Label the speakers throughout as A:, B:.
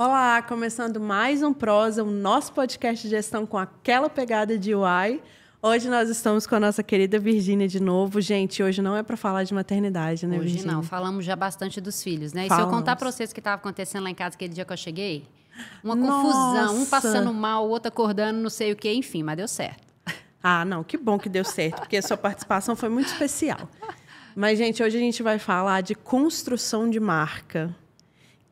A: Olá, começando mais um Prosa, o nosso podcast de gestão com aquela pegada de UI. Hoje nós estamos com a nossa querida Virgínia de novo. Gente, hoje não é para falar de maternidade, né, Virgínia?
B: Hoje não, falamos já bastante dos filhos, né? E
A: Falamos.
B: se eu contar para vocês o que estava acontecendo lá em casa aquele dia que eu cheguei, uma confusão, um passando mal, o outro acordando, não sei o quê, enfim, mas deu certo.
A: Ah, não, que bom que deu certo, porque a sua participação foi muito especial. Mas, gente, hoje a gente vai falar de construção de marca.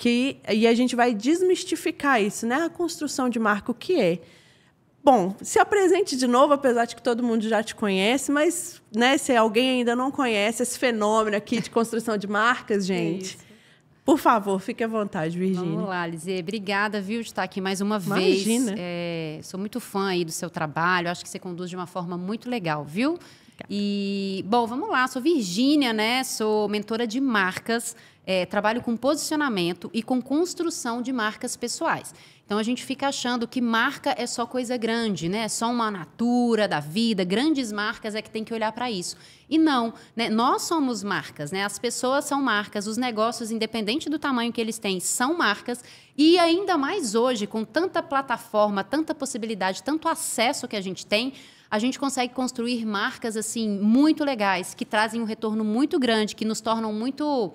A: E a gente vai desmistificar isso, né? A construção de marca, o que é? Bom, se apresente de novo, apesar de que todo mundo já te conhece, mas, né, se alguém ainda não conhece esse fenômeno aqui de construção de marcas, gente, por favor, fique à vontade, Virgínia.
B: Vamos lá, Lizê. Obrigada, viu, de estar aqui mais uma
A: Imagina.
B: vez. Sou muito fã aí do seu trabalho, acho que você conduz de uma forma muito legal, viu? E, bom, vamos lá, sou Virgínia, né? Sou mentora de marcas, trabalho com posicionamento e com construção de marcas pessoais. Então, a gente fica achando que marca é só coisa grande, né? É só uma natura da vida, grandes marcas é que tem que olhar para isso. E não, né? Nós somos marcas, né? As pessoas são marcas, os negócios, independente do tamanho que eles têm, são marcas. E ainda mais hoje, com tanta plataforma, tanta possibilidade, tanto acesso que a gente consegue construir marcas assim muito legais, que trazem um retorno muito grande, que nos tornam muito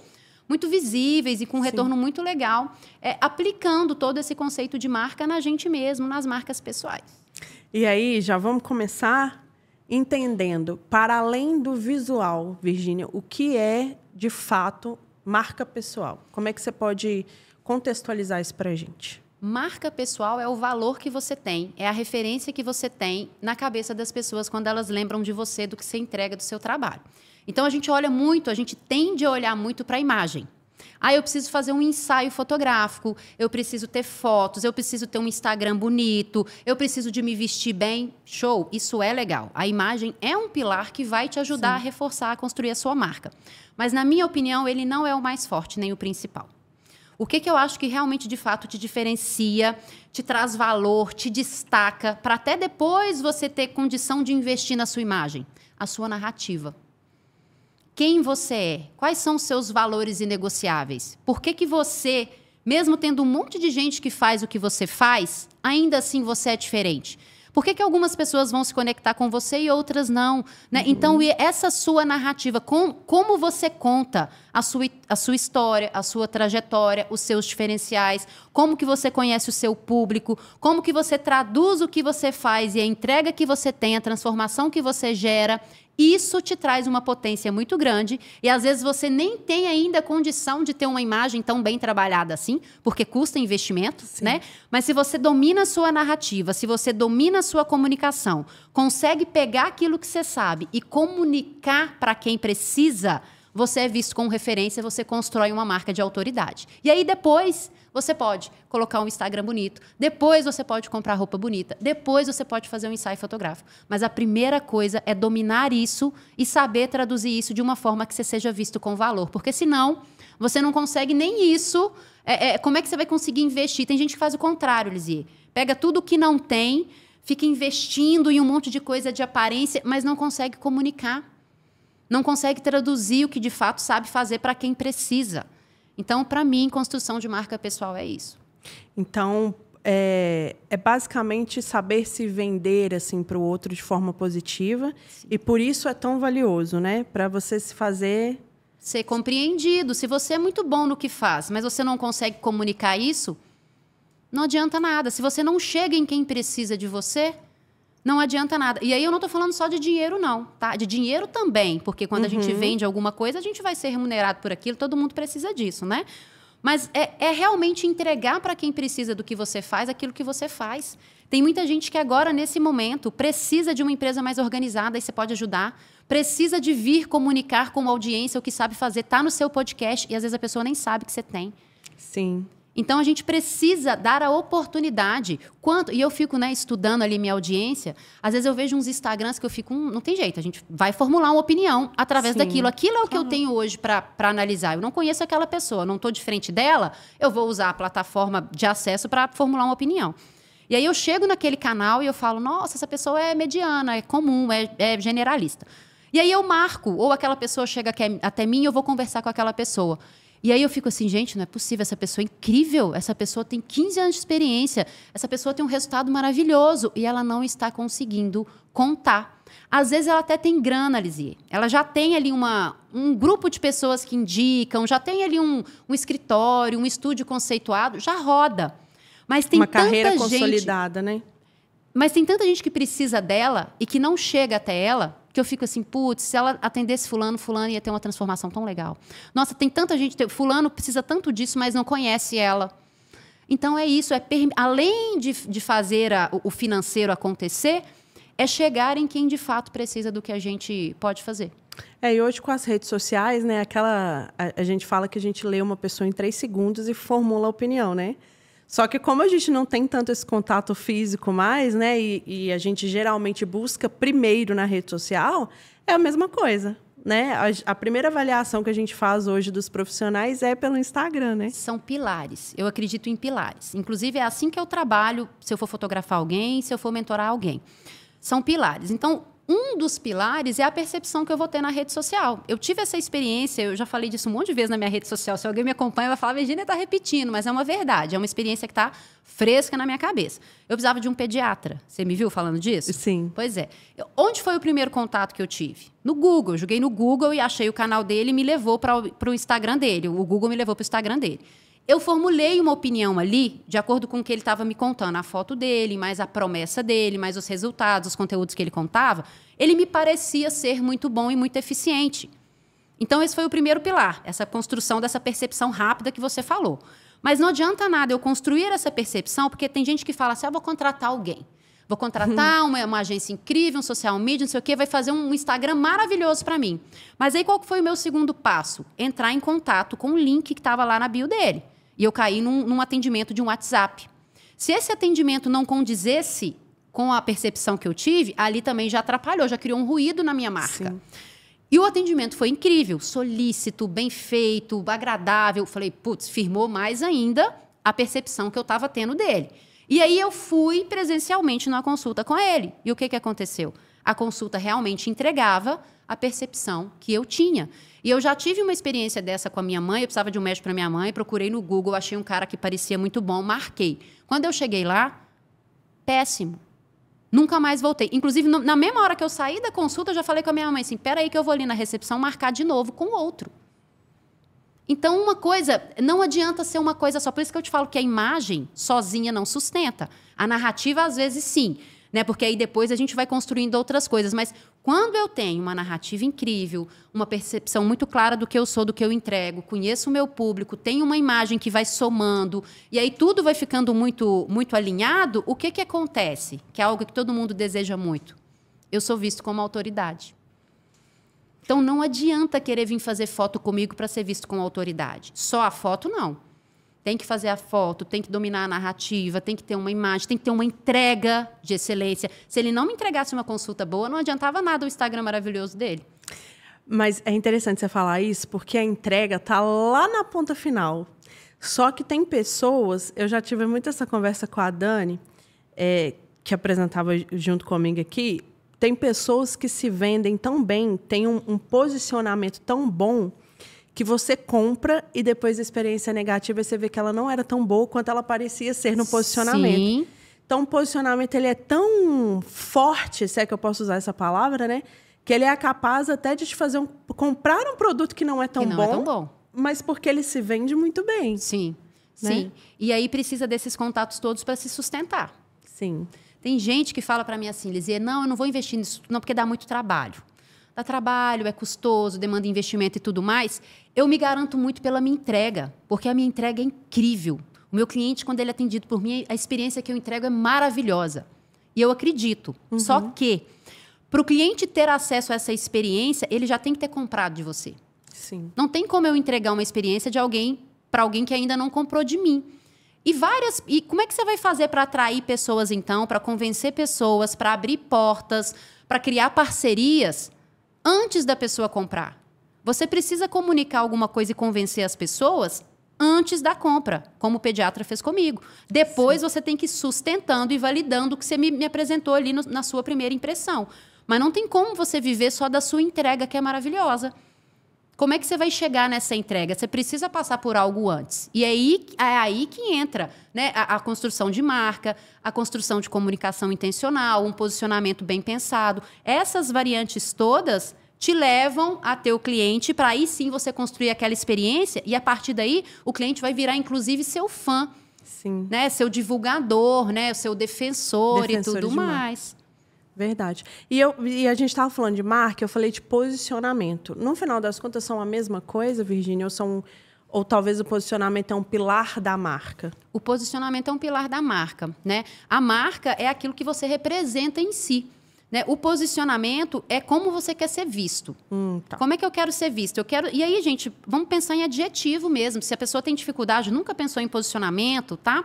B: visíveis e com um retorno muito legal, aplicando todo esse conceito de marca na gente mesmo, nas marcas pessoais.
A: E aí, já vamos começar entendendo, para além do visual, Virgínia, o que é, de fato, marca pessoal? Como é que você pode contextualizar isso para a gente?
B: Marca pessoal é o valor que você tem, é a referência que você tem na cabeça das pessoas quando elas lembram de você, do que você entrega do seu trabalho. Então, a gente tende a olhar muito para a imagem. Eu preciso fazer um ensaio fotográfico, eu preciso ter fotos, eu preciso ter um Instagram bonito, eu preciso de me vestir bem. Show, isso é legal. A imagem é um pilar que vai te ajudar a reforçar, a construir a sua marca. Mas, na minha opinião, ele não é o mais forte, nem o principal. O que eu acho que realmente, de fato, te diferencia, te traz valor, te destaca, para até depois você ter condição de investir na sua imagem? A sua narrativa. Quem você é? Quais são os seus valores inegociáveis? Por que você, mesmo tendo um monte de gente que faz o que você faz, ainda assim você é diferente? Por que algumas pessoas vão se conectar com você e outras não? Né? Então, essa sua narrativa, como você conta a sua história, a sua trajetória, os seus diferenciais, como que você conhece o seu público, como que você traduz o que você faz e a entrega que você tem, a transformação que você gera, isso te traz uma potência muito grande e, às vezes, você nem tem ainda condição de ter uma imagem tão bem trabalhada assim, porque custa investimento, né? Mas se você domina a sua narrativa, se você domina a sua comunicação, consegue pegar aquilo que você sabe e comunicar para quem precisa, você é visto como referência, você constrói uma marca de autoridade. E aí, depois, você pode colocar um Instagram bonito, depois você pode comprar roupa bonita, depois você pode fazer um ensaio fotográfico. Mas a primeira coisa é dominar isso e saber traduzir isso de uma forma que você seja visto com valor. Porque, senão, você não consegue nem isso. Como é que você vai conseguir investir? Tem gente que faz o contrário, Lizzie. Pega tudo que não tem, fica investindo em um monte de coisa de aparência, mas não consegue comunicar. Não consegue traduzir o que, de fato, sabe fazer para quem precisa. Então, para mim, construção de marca pessoal é isso.
A: Então, é basicamente saber se vender assim, para o outro de forma positiva. Sim. E por isso é tão valioso, né? Para você se fazer...
B: Ser compreendido. Se você é muito bom no que faz, mas você não consegue comunicar isso, não adianta nada. Se você não chega em quem precisa de você... Não adianta nada. E aí eu não estou falando só de dinheiro, não, tá? De dinheiro também, porque quando a gente vende alguma coisa, a gente vai ser remunerado por aquilo, todo mundo precisa disso, né? Mas é realmente entregar para quem precisa do que você faz, aquilo que você faz. Tem muita gente que agora, nesse momento, precisa de uma empresa mais organizada e você pode ajudar. Precisa de vir comunicar com a audiência o que sabe fazer, tá no seu podcast e às vezes a pessoa nem sabe que você tem.
A: Sim.
B: Então, a gente precisa dar a oportunidade. E eu fico, né, estudando ali minha audiência, às vezes eu vejo uns Instagrams que eu fico... não tem jeito, a gente vai formular uma opinião através daquilo. Aquilo é o que eu tenho hoje para analisar. Eu não conheço aquela pessoa, não estou de frente dela, eu vou usar a plataforma de acesso para formular uma opinião. E aí eu chego naquele canal e eu falo, nossa, essa pessoa é mediana, é comum, é generalista. E aí eu marco, ou aquela pessoa chega até mim e eu vou conversar com aquela pessoa. E aí eu fico assim, gente, não é possível, essa pessoa é incrível, essa pessoa tem 15 anos de experiência, essa pessoa tem um resultado maravilhoso e ela não está conseguindo contar. Às vezes ela até tem grana, Lisier. Ela já tem ali um grupo de pessoas que indicam, já tem ali um escritório, um estúdio conceituado, já roda. Mas tem
A: uma carreira
B: tanta
A: consolidada, né?
B: Mas tem tanta gente que precisa dela e que não chega até ela, que eu fico assim, putz, se ela atendesse fulano ia ter uma transformação tão legal. Nossa, tem tanta gente, fulano precisa tanto disso, mas não conhece ela. Então é isso, além de fazer o financeiro acontecer, é chegar em quem de fato precisa do que a gente pode fazer.
A: E hoje com as redes sociais, né, a gente fala que a gente lê uma pessoa em 3 segundos e formula a opinião, né? Só que como a gente não tem tanto esse contato físico mais, né, e a gente geralmente busca primeiro na rede social, é a mesma coisa, né? A primeira avaliação que a gente faz hoje dos profissionais é pelo Instagram, né?
B: São pilares. Eu acredito em pilares. Inclusive, é assim que eu trabalho se eu for fotografar alguém, se eu for mentorar alguém. São pilares. Então, um dos pilares é a percepção que eu vou ter na rede social. Eu tive essa experiência, eu já falei disso um monte de vezes na minha rede social. Se alguém me acompanha, vai falar, Virgínia está repetindo, mas é uma verdade. É uma experiência que está fresca na minha cabeça. Eu precisava de um pediatra. Você me viu falando disso?
A: Sim.
B: Pois é. Onde foi o primeiro contato que eu tive? No Google. Eu joguei no Google e achei o canal dele e me levou para o Instagram dele. O Google me levou para o Instagram dele. Eu formulei uma opinião ali, de acordo com o que ele estava me contando, a foto dele, mais a promessa dele, mais os resultados, os conteúdos que ele contava. Ele me parecia ser muito bom e muito eficiente. Então, esse foi o primeiro pilar, essa construção dessa percepção rápida que você falou. Mas não adianta nada eu construir essa percepção, porque tem gente que fala assim, vou contratar alguém. Vou contratar uma agência incrível, um social media, não sei o quê, vai fazer um Instagram maravilhoso para mim. Mas aí, qual foi o meu segundo passo? Entrar em contato com o link que estava lá na bio dele. E eu caí num atendimento de um WhatsApp. Se esse atendimento não condizesse com a percepção que eu tive, ali também já atrapalhou, já criou um ruído na minha marca.
A: Sim.
B: E o atendimento foi incrível, solícito, bem feito, agradável. Falei, putz, firmou mais ainda a percepção que eu estava tendo dele. E aí eu fui presencialmente numa consulta com ele. E o que aconteceu? A consulta realmente entregava a percepção que eu tinha. E eu já tive uma experiência dessa com a minha mãe, eu precisava de um médico para minha mãe, procurei no Google, achei um cara que parecia muito bom, marquei. Quando eu cheguei lá, péssimo. Nunca mais voltei. Inclusive, na mesma hora que eu saí da consulta, eu já falei com a minha mãe assim, peraí que eu vou ali na recepção marcar de novo com outro. Então, uma coisa, não adianta ser uma coisa só. Por isso que eu te falo que a imagem sozinha não sustenta. A narrativa, às vezes, sim. Né? Porque aí depois a gente vai construindo outras coisas. Mas quando eu tenho uma narrativa incrível, uma percepção muito clara do que eu sou, do que eu entrego, conheço o meu público, tenho uma imagem que vai somando, e aí tudo vai ficando muito, muito alinhado, o que acontece? Que é algo que todo mundo deseja muito. Eu sou visto como autoridade. Então, não adianta querer vir fazer foto comigo para ser visto como autoridade. Só a foto, não. Tem que fazer a foto, tem que dominar a narrativa, tem que ter uma imagem, tem que ter uma entrega de excelência. Se ele não me entregasse uma consulta boa, não adiantava nada o Instagram maravilhoso dele.
A: Mas é interessante você falar isso, porque a entrega está lá na ponta final. Só que tem pessoas... Eu já tive muito essa conversa com a Dani, que apresentava junto comigo aqui. Tem pessoas que se vendem tão bem, têm um posicionamento tão bom, que você compra e depois da experiência negativa você vê que ela não era tão boa quanto ela parecia ser no posicionamento.
B: Sim.
A: Então, o posicionamento ele é tão forte, se é que eu posso usar essa palavra, né? Que ele é capaz até de te fazer comprar um produto que não é tão bom, mas porque ele se vende muito bem.
B: Sim,
A: né?
B: Sim. E aí precisa desses contatos todos para se sustentar.
A: Sim.
B: Tem gente que fala para mim assim, Lisier, não, eu não vou investir nisso não, porque dá muito trabalho. Dá trabalho, é custoso, demanda investimento e tudo mais. Eu me garanto muito pela minha entrega, porque a minha entrega é incrível. O meu cliente, quando ele é atendido por mim, a experiência que eu entrego é maravilhosa. E eu acredito.
A: Uhum.
B: Só que, para o cliente ter acesso a essa experiência, ele já tem que ter comprado de você.
A: Sim.
B: Não tem como eu entregar uma experiência de alguém para alguém que ainda não comprou de mim. E como é que você vai fazer para atrair pessoas, então, para convencer pessoas, para abrir portas, para criar parcerias antes da pessoa comprar? Você precisa comunicar alguma coisa e convencer as pessoas antes da compra, como o pediatra fez comigo. Depois Sim. Você tem que ir sustentando e validando o que você me apresentou ali na sua primeira impressão. Mas não tem como você viver só da sua entrega, que é maravilhosa. Como é que você vai chegar nessa entrega? Você precisa passar por algo antes. E é aí que entra, né, a construção de marca, a construção de comunicação intencional, um posicionamento bem pensado. Essas variantes todas te levam a ter o cliente para aí sim você construir aquela experiência e a partir daí o cliente vai virar inclusive seu fã,
A: Sim.
B: né, seu divulgador, né, o seu defensor e tudo mais.
A: Verdade. E a gente estava falando de marca, eu falei de posicionamento. No final das contas, são a mesma coisa, Virgínia? Ou talvez o posicionamento é um pilar da marca?
B: O posicionamento é um pilar da marca, né? A marca é aquilo que você representa em si. Né? O posicionamento é como você quer ser visto.
A: Tá.
B: Como é que eu quero ser visto? E aí, gente, vamos pensar em adjetivo mesmo. Se a pessoa tem dificuldade, nunca pensou em posicionamento, tá?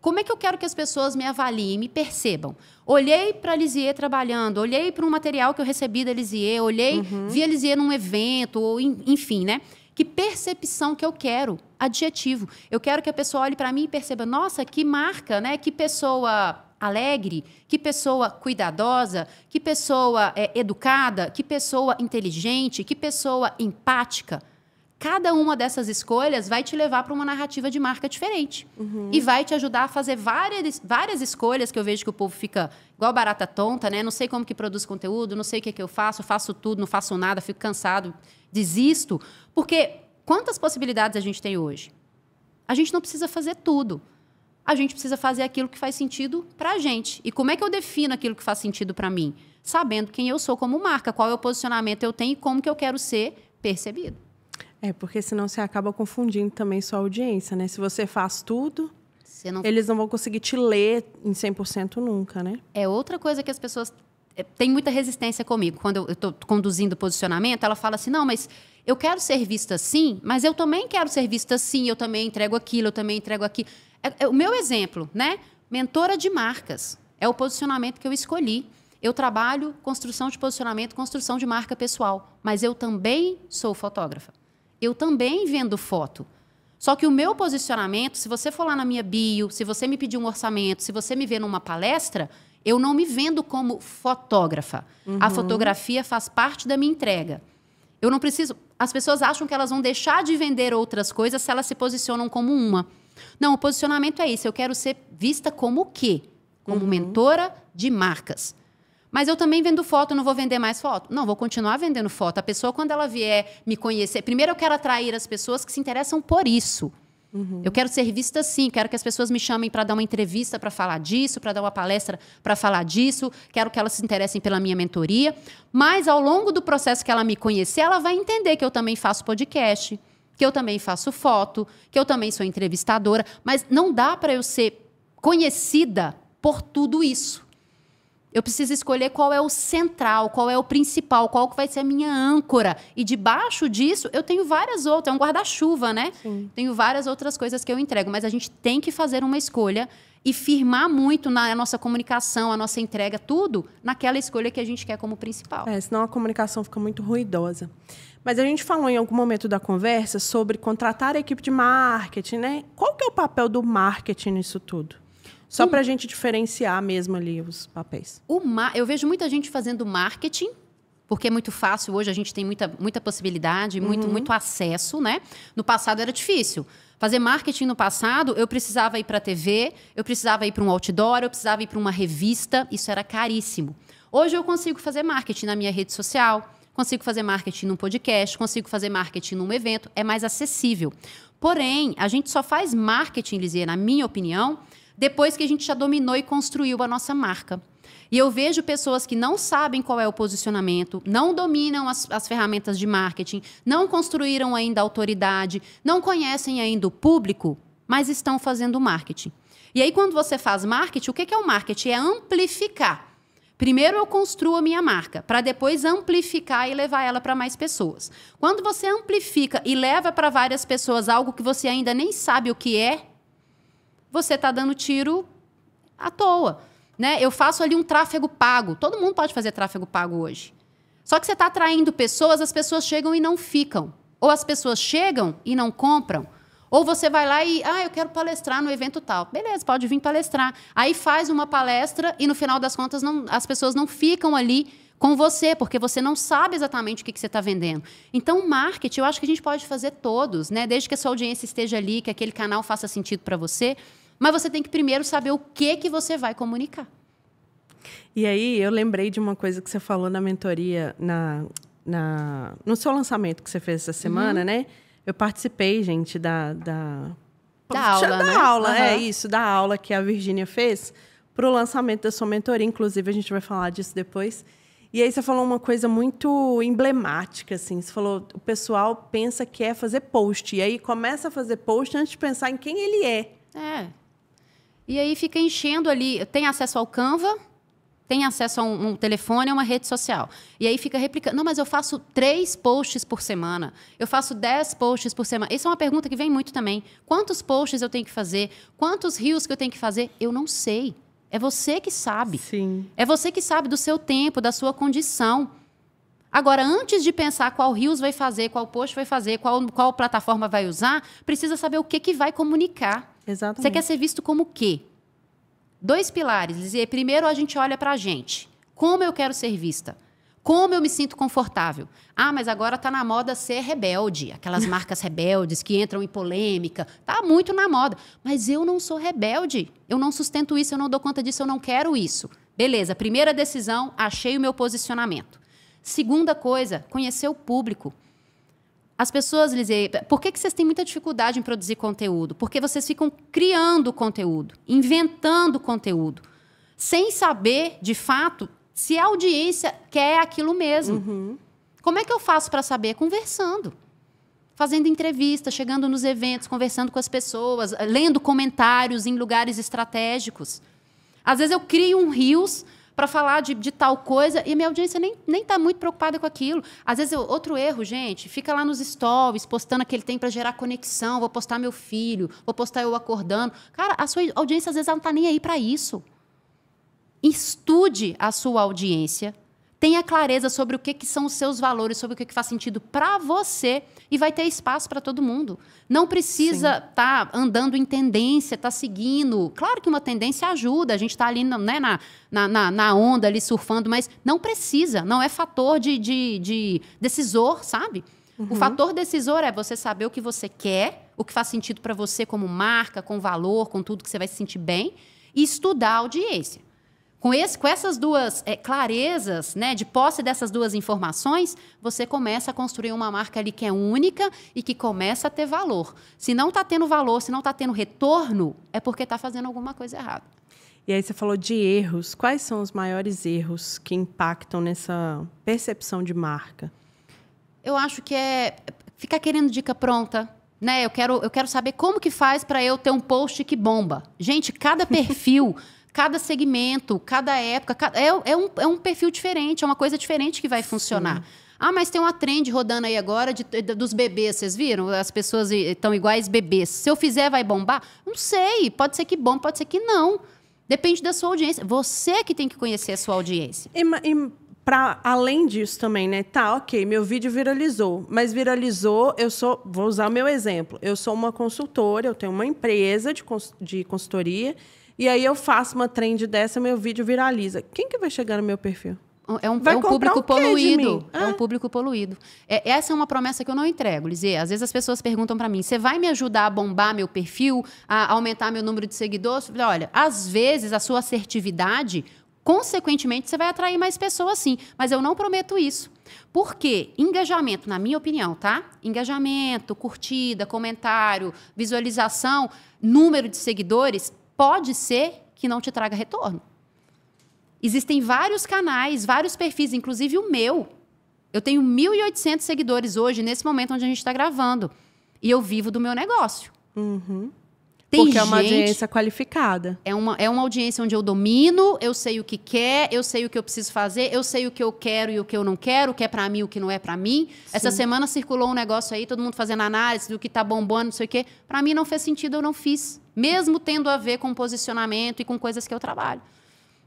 B: Como é que eu quero que as pessoas me avaliem, me percebam? Olhei para a Lisier trabalhando, olhei para um material que eu recebi da Lisier, vi a Lisier num evento, ou enfim, né? Que percepção que eu quero? Adjetivo. Eu quero que a pessoa olhe para mim e perceba, nossa, que marca, né? Que pessoa alegre, que pessoa cuidadosa, que pessoa educada, que pessoa inteligente, que pessoa empática. Cada uma dessas escolhas vai te levar para uma narrativa de marca diferente. E vai te ajudar a fazer várias escolhas que eu vejo que o povo fica igual barata tonta, né? Não sei como que produz conteúdo, não sei o que eu faço tudo, não faço nada, fico cansado, desisto. Porque quantas possibilidades a gente tem hoje? A gente não precisa fazer tudo. A gente precisa fazer aquilo que faz sentido para a gente. E como é que eu defino aquilo que faz sentido para mim? Sabendo quem eu sou como marca, qual é o posicionamento eu tenho e como que eu quero ser percebido.
A: Porque senão você acaba confundindo também sua audiência, né? Se você faz tudo, eles não vão conseguir te ler em 100% nunca, né?
B: É outra coisa que as pessoas têm muita resistência comigo. Quando eu estou conduzindo posicionamento, ela fala assim, não, mas eu quero ser vista assim, mas eu também quero ser vista assim, eu também entrego aquilo, eu também entrego aquilo. O meu exemplo, né? Mentora de marcas. É o posicionamento que eu escolhi. Eu trabalho construção de posicionamento, construção de marca pessoal, mas eu também sou fotógrafa. Eu também vendo foto. Só que o meu posicionamento, se você for lá na minha bio, se você me pedir um orçamento, se você me ver numa palestra, eu não me vendo como fotógrafa. A fotografia faz parte da minha entrega. Eu não preciso... As pessoas acham que elas vão deixar de vender outras coisas se elas se posicionam como uma. Não, o posicionamento é isso. Eu quero ser vista como o quê? Como mentora de marcas. Mas eu também vendo foto, não vou vender mais foto? Não, vou continuar vendendo foto. A pessoa, quando ela vier me conhecer... Primeiro, eu quero atrair as pessoas que se interessam por isso. Eu quero ser vista assim, quero que as pessoas me chamem para dar uma entrevista para falar disso, para dar uma palestra para falar disso, quero que elas se interessem pela minha mentoria. Mas, ao longo do processo que ela me conhecer, ela vai entender que eu também faço podcast, que eu também faço foto, que eu também sou entrevistadora. Mas não dá para eu ser conhecida por tudo isso. Eu preciso escolher qual é o central, qual é o principal, qual que vai ser a minha âncora. E debaixo disso, eu tenho várias outras. É um guarda-chuva, né?
A: Sim.
B: Tenho várias outras coisas que eu entrego. Mas a gente tem que fazer uma escolha e firmar muito na nossa comunicação, a nossa entrega, tudo naquela escolha que a gente quer como principal.
A: Senão a comunicação fica muito ruidosa. Mas a gente falou em algum momento da conversa sobre contratar a equipe de marketing, né? Qual que é o papel do marketing nisso tudo? Só para a gente diferenciar mesmo ali os papéis.
B: Eu vejo muita gente fazendo marketing, porque é muito fácil. Hoje a gente tem muita possibilidade, muito acesso, né? No passado era difícil. Fazer marketing no passado, eu precisava ir para a TV, eu precisava ir para um outdoor, eu precisava ir para uma revista. Isso era caríssimo. Hoje eu consigo fazer marketing na minha rede social, consigo fazer marketing num podcast, consigo fazer marketing num evento. É mais acessível. Porém, a gente só faz marketing, Lisier, na minha opinião, depois que a gente já dominou e construiu a nossa marca. E eu vejo pessoas que não sabem qual é o posicionamento, não dominam as ferramentas de marketing, não construíram ainda a autoridade, não conhecem ainda o público, mas estão fazendo marketing. E aí, quando você faz marketing, o que é o marketing? É amplificar. Primeiro eu construo a minha marca, para depois amplificar e levar ela para mais pessoas. Quando você amplifica e leva para várias pessoas algo que você ainda nem sabe o que é, você está dando tiro à toa. Né? Eu faço ali um tráfego pago. Todo mundo pode fazer tráfego pago hoje. Só que você está atraindo pessoas, as pessoas chegam e não ficam. Ou as pessoas chegam e não compram. Ou você vai lá e, eu quero palestrar no evento tal. Beleza, pode vir palestrar. Aí faz uma palestra e, no final das contas, as pessoas não ficam ali com você, porque você não sabe exatamente o que você está vendendo. Então, marketing, eu acho que a gente pode fazer todos, né? Desde que a sua audiência esteja ali, que aquele canal faça sentido para você, mas você tem que primeiro saber o que você vai comunicar.
A: E aí, eu lembrei de uma coisa que você falou na mentoria, no seu lançamento que você fez essa semana, né? Eu participei, gente, da
B: aula, né?
A: aula, da aula que a Virgínia fez para o lançamento da sua mentoria. Inclusive, a gente vai falar disso depois. E aí você falou uma coisa muito emblemática, assim. Você falou, o pessoal pensa que é fazer post. E aí começa a fazer post antes de pensar em quem ele é.
B: E aí fica enchendo ali. Tem acesso ao Canva, tem acesso a um telefone, a uma rede social. E aí fica replicando. Não, mas eu faço 3 posts por semana. Eu faço 10 posts por semana. Essa é uma pergunta que vem muito também. Quantos posts eu tenho que fazer? Quantos reels que eu tenho que fazer? Eu não sei. É você que sabe.
A: Sim.
B: É você que sabe do seu tempo, da sua condição. Agora, antes de pensar qual reels vai fazer, qual post vai fazer, qual plataforma vai usar, precisa saber o que vai comunicar.
A: Exatamente.
B: Você quer ser visto como o quê? 2 pilares. Dizer, primeiro, a gente olha pra gente. Como eu quero ser vista? Como eu me sinto confortável? Ah, mas agora está na moda ser rebelde. Aquelas marcas rebeldes que entram em polêmica. Está muito na moda. Mas eu não sou rebelde. Eu não sustento isso, eu não dou conta disso, eu não quero isso. Beleza, primeira decisão, achei o meu posicionamento. Segunda coisa, conhecer o público. As pessoas dizem, por que vocês têm muita dificuldade em produzir conteúdo? Porque vocês ficam criando conteúdo, inventando conteúdo, sem saber, de fato, se a audiência quer aquilo mesmo. Como é que eu faço para saber? Conversando. Fazendo entrevistas, chegando nos eventos, conversando com as pessoas, lendo comentários em lugares estratégicos. Às vezes eu crio um Reels para falar de tal coisa e minha audiência nem está muito preocupada com aquilo. Às vezes, outro erro, gente, fica lá nos stories, postando aquele tem para gerar conexão, vou postar meu filho, vou postar eu acordando. Cara, a sua audiência, às vezes, ela não está nem aí para isso. Estude a sua audiência, tenha clareza sobre o que são os seus valores, sobre o que faz sentido para você e vai ter espaço para todo mundo. Não precisa estar andando em tendência, estar seguindo. Claro que uma tendência ajuda, a gente está ali, né, na onda, ali surfando, mas não precisa, não é fator de decisor, sabe? O fator decisor é você saber o que você quer, o que faz sentido para você como marca, com valor, com tudo que você vai se sentir bem, e estudar a audiência. Com essas 2 clarezas, né, de posse dessas 2 informações, você começa a construir uma marca ali que é única e que começa a ter valor. Se não está tendo valor, se não está tendo retorno, é porque está fazendo alguma coisa errada.
A: E aí você falou de erros. Quais são os maiores erros que impactam nessa percepção de marca?
B: Eu acho que é ficar querendo dica pronta. Né? Eu quero saber como que faz para eu ter um post que bomba. Gente, cada perfil... Cada segmento, cada época, é um perfil diferente, é uma coisa diferente que vai funcionar. Sim. Ah, mas tem uma trend rodando aí agora dos bebês, vocês viram? As pessoas estão iguais bebês. Se eu fizer, vai bombar? Não sei, pode ser que bombe, pode ser que não. Depende da sua audiência. Você que tem que conhecer a sua audiência.
A: E para além disso também, né? Tá, ok, meu vídeo viralizou. Mas viralizou, vou usar o meu exemplo. Eu sou uma consultora, eu tenho uma empresa de consultoria... E aí eu faço uma trend dessa, meu vídeo viraliza. Quem que vai chegar no meu perfil?
B: É um público poluído. É um público poluído. Essa é uma promessa que eu não entrego, Lizê. Às vezes as pessoas perguntam para mim, você vai me ajudar a bombar meu perfil, a aumentar meu número de seguidores? Eu falei, olha, às vezes a sua assertividade, consequentemente, você vai atrair mais pessoas sim. Mas eu não prometo isso. Por quê? Engajamento, na minha opinião, tá? Engajamento, curtida, comentário, visualização, número de seguidores... Pode ser que não te traga retorno. Existem vários canais, vários perfis, inclusive o meu. Eu tenho 1.800 seguidores hoje, nesse momento onde a gente está gravando. E eu vivo do meu negócio.
A: Porque é uma audiência qualificada.
B: É uma audiência onde eu domino, eu sei o que quer, eu sei o que eu preciso fazer, eu sei o que eu quero e o que eu não quero, o que é para mim e o que não é para mim. Sim. Essa semana circulou um negócio aí, todo mundo fazendo análise do que tá bombando, não sei o quê. Para mim não fez sentido, eu não fiz. Mesmo tendo a ver com posicionamento e com coisas que eu trabalho.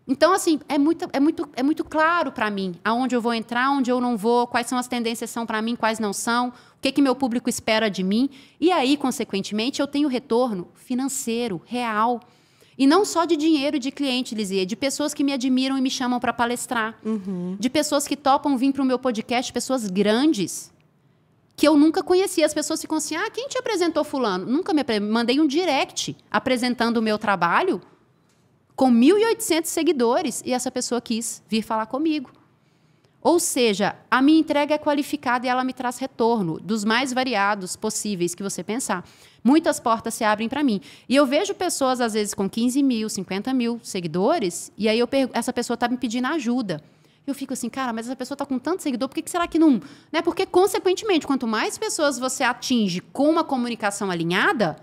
B: Então, assim, é muito claro para mim aonde eu vou entrar, onde eu não vou, quais são as tendências são para mim, quais não são, o que meu público espera de mim. E aí, consequentemente, eu tenho retorno financeiro, real. E não só de dinheiro de cliente, Lizia, de pessoas que me admiram e me chamam para palestrar. De pessoas que topam vir para o meu podcast, pessoas grandes, que eu nunca conhecia. As pessoas ficam assim, quem te apresentou fulano? Nunca mandei um direct apresentando o meu trabalho com 1.800 seguidores e essa pessoa quis vir falar comigo. Ou seja, a minha entrega é qualificada e ela me traz retorno dos mais variados possíveis que você pensar. Muitas portas se abrem para mim. E eu vejo pessoas, às vezes, com 15 mil, 50 mil seguidores, e aí essa pessoa está me pedindo ajuda. Eu fico assim, cara, mas essa pessoa está com tanto seguidor, por que será que não... Né? Porque, consequentemente, quanto mais pessoas você atinge com uma comunicação alinhada,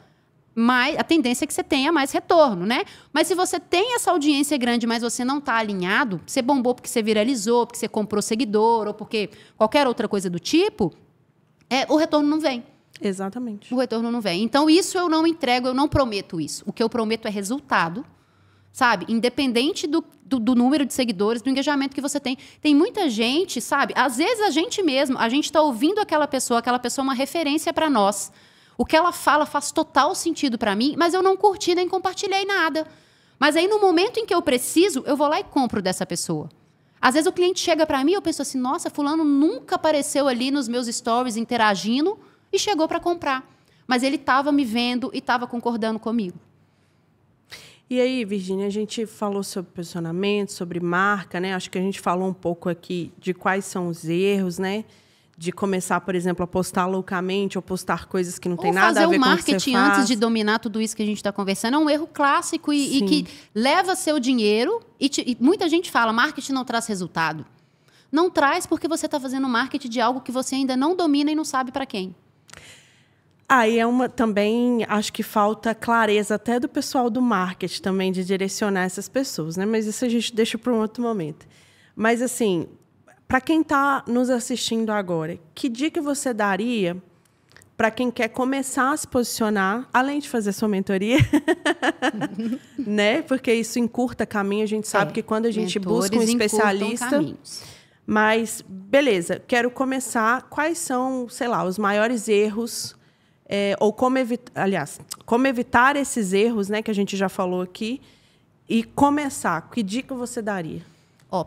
B: a tendência é que você tenha mais retorno, né? Mas se você tem essa audiência grande, mas você não está alinhado, você bombou porque você viralizou, porque você comprou seguidor, ou porque qualquer outra coisa do tipo, o retorno não vem.
A: Exatamente.
B: O retorno não vem. Então, isso eu não entrego, eu não prometo isso. O que eu prometo é resultado, sabe? Independente do número de seguidores, do engajamento que você tem. Tem muita gente, sabe? Às vezes a gente mesmo, a gente está ouvindo aquela pessoa é uma referência para nós. O que ela fala faz total sentido para mim, mas eu não curti nem compartilhei nada. Mas aí, no momento em que eu preciso, eu vou lá e compro dessa pessoa. Às vezes o cliente chega para mim e eu penso assim, nossa, fulano nunca apareceu ali nos meus stories interagindo e chegou para comprar. Mas ele estava me vendo e estava concordando comigo.
A: E aí, Virgínia, a gente falou sobre posicionamento, sobre marca, né? Acho que a gente falou um pouco aqui de quais são os erros, né? De começar, por exemplo, a postar loucamente ou postar coisas que não tem nada a ver com o que você faz.
B: Fazer o marketing antes de dominar tudo isso que a gente está conversando é um erro clássico e que leva seu dinheiro. E muita gente fala, marketing não traz resultado. Não traz porque você está fazendo marketing de algo que você ainda não domina e não sabe para quem.
A: E também acho que falta clareza até do pessoal do marketing também de direcionar essas pessoas, né? Mas isso a gente deixa para um outro momento. Mas, assim, para quem está nos assistindo agora, que dica você daria para quem quer começar a se posicionar, além de fazer sua mentoria, né? Porque isso encurta caminho. A gente sabe que quando a gente busca um especialista... Mas, beleza, quero começar. Quais são, sei lá, os maiores erros... ou como evitar esses erros, né, que a gente já falou aqui, e começar. Que dica você daria?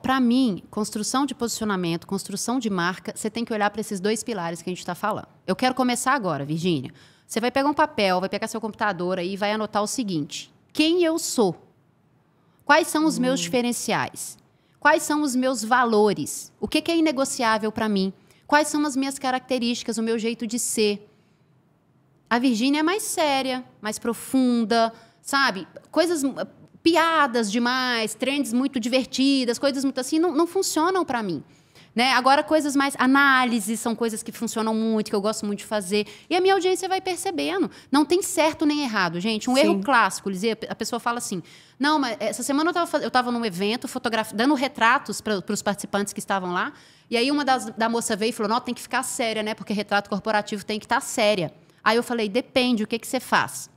B: Para mim, construção de posicionamento, construção de marca, você tem que olhar para esses dois pilares que a gente está falando. Eu quero começar agora, Virgínia. Você vai pegar um papel, vai pegar seu computador aí e vai anotar o seguinte. Quem eu sou? Quais são os meus diferenciais? Quais são os meus valores? O que é inegociável para mim? Quais são as minhas características, o meu jeito de ser? A Virgínia é mais séria, mais profunda, sabe? Piadas demais, trends muito divertidas, coisas muito assim, não funcionam para mim. Né? Agora, coisas mais... Análises são coisas que funcionam muito, que eu gosto muito de fazer. E a minha audiência vai percebendo. Não tem certo nem errado, gente. Um erro clássico, Lizia, a pessoa fala assim, não, mas essa semana eu estava num evento, dando retratos para os participantes que estavam lá, e aí da moça veio e falou, não, tem que ficar séria, né? Porque retrato corporativo tem que estar séria. Aí eu falei, depende, o que você faz?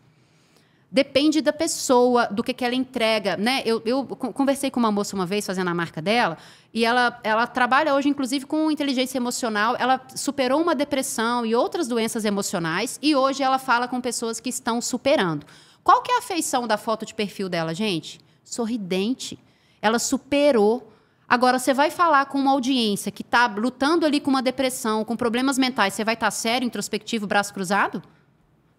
B: Depende da pessoa, do que ela entrega, né? Eu conversei com uma moça uma vez, fazendo a marca dela, e ela trabalha hoje, inclusive, com inteligência emocional. Ela superou uma depressão e outras doenças emocionais, e hoje ela fala com pessoas que estão superando. Qual que é a feição da foto de perfil dela, gente? Sorridente. Ela superou. Agora, você vai falar com uma audiência que está lutando ali com uma depressão, com problemas mentais, você vai estar sério, introspectivo, braço cruzado?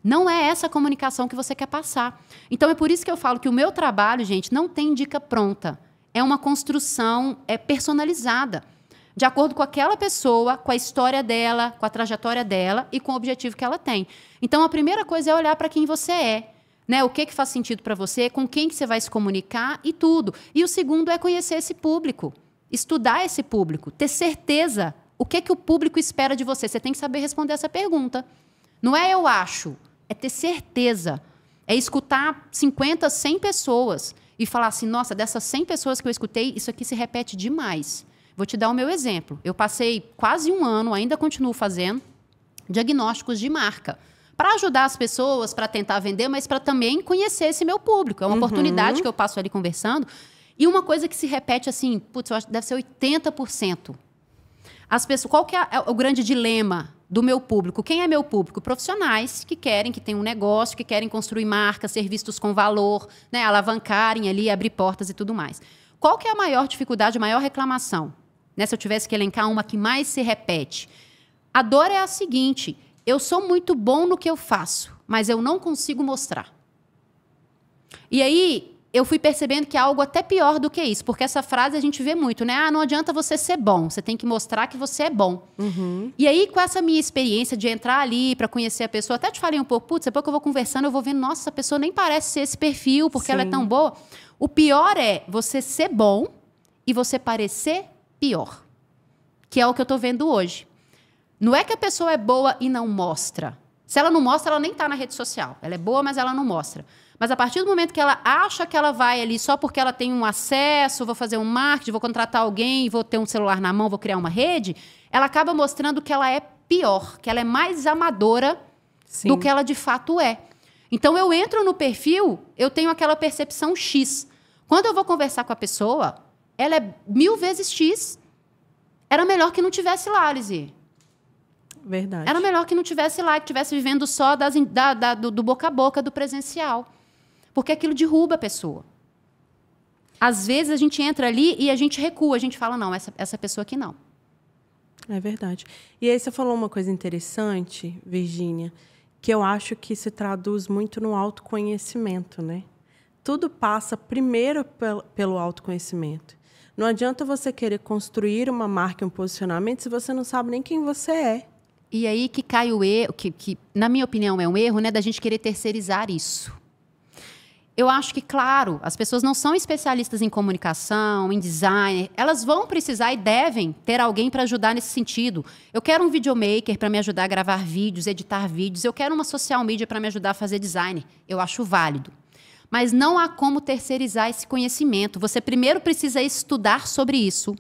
B: Não é essa a comunicação que você quer passar. Então, é por isso que eu falo que o meu trabalho, gente, não tem dica pronta. É uma construção personalizada, de acordo com aquela pessoa, com a história dela, com a trajetória dela e com o objetivo que ela tem. Então, a primeira coisa é olhar para quem você é. Né? O que faz sentido para você, com quem que você vai se comunicar e tudo. E o segundo é conhecer esse público, estudar esse público, ter certeza o que o público espera de você. Você tem que saber responder essa pergunta. Não é eu acho, é ter certeza. É escutar 50, 100 pessoas e falar assim, nossa, dessas 100 pessoas que eu escutei, isso aqui se repete demais. Vou te dar o meu exemplo. Eu passei quase 1 ano, ainda continuo fazendo, diagnósticos de marca. Para ajudar as pessoas, para tentar vender, mas para também conhecer esse meu público. É uma oportunidade que eu passo ali conversando. E uma coisa que se repete assim, putz, eu acho que deve ser 80%. As pessoas, qual que é o grande dilema do meu público. Quem é meu público? Profissionais que querem, que têm um negócio, que querem construir marcas, ser vistos com valor, né, alavancarem ali, abrir portas e tudo mais. Qual que é a maior dificuldade, a maior reclamação? Né, se eu tivesse que elencar uma que mais se repete. A dor é a seguinte: eu sou muito bom no que eu faço, mas eu não consigo mostrar. E aí, eu fui percebendo que é algo até pior do que isso, porque essa frase a gente vê muito, né? Ah, não adianta você ser bom, você tem que mostrar que você é bom.
A: Uhum.
B: E aí, com essa minha experiência de entrar ali para conhecer a pessoa, até te falei um pouco, putz, depois que eu vou conversando, eu vou vendo, nossa, essa pessoa nem parece ser esse perfil, porque ela é tão boa. O pior é você ser bom e você parecer pior, que é o que eu tô vendo hoje. Não é que a pessoa é boa e não mostra. Se ela não mostra, ela nem tá na rede social. Ela é boa, mas ela não mostra. Mas a partir do momento que ela acha que ela vai ali só porque ela tem um acesso, vou fazer um marketing, vou contratar alguém, vou ter um celular na mão, vou criar uma rede, ela acaba mostrando que ela é pior, que ela é mais amadora do que ela de fato é. Então, eu entro no perfil, eu tenho aquela percepção X. Quando eu vou conversar com a pessoa, ela é 1000 vezes X. Era melhor que não tivesse lá, Lizzie.
A: Verdade.
B: Era melhor que não tivesse lá, que estivesse vivendo só do boca a boca, do presencial. Porque aquilo derruba a pessoa. Às vezes a gente entra ali e a gente recua, a gente fala, não, essa pessoa aqui não.
A: É verdade. E aí você falou uma coisa interessante, Virgínia, que eu acho que se traduz muito no autoconhecimento, né? Tudo passa primeiro pelo autoconhecimento. Não adianta você querer construir uma marca, um posicionamento, se você não sabe nem quem você é.
B: E aí que cai o erro, que na minha opinião é um erro, né, da gente querer terceirizar isso. Eu acho que, claro, as pessoas não são especialistas em comunicação, em design. Elas vão precisar e devem ter alguém para ajudar nesse sentido. Eu quero um videomaker para me ajudar a gravar vídeos, editar vídeos. Eu quero uma social media para me ajudar a fazer design. Eu acho válido. Mas não há como terceirizar esse conhecimento. Você primeiro precisa estudar sobre isso.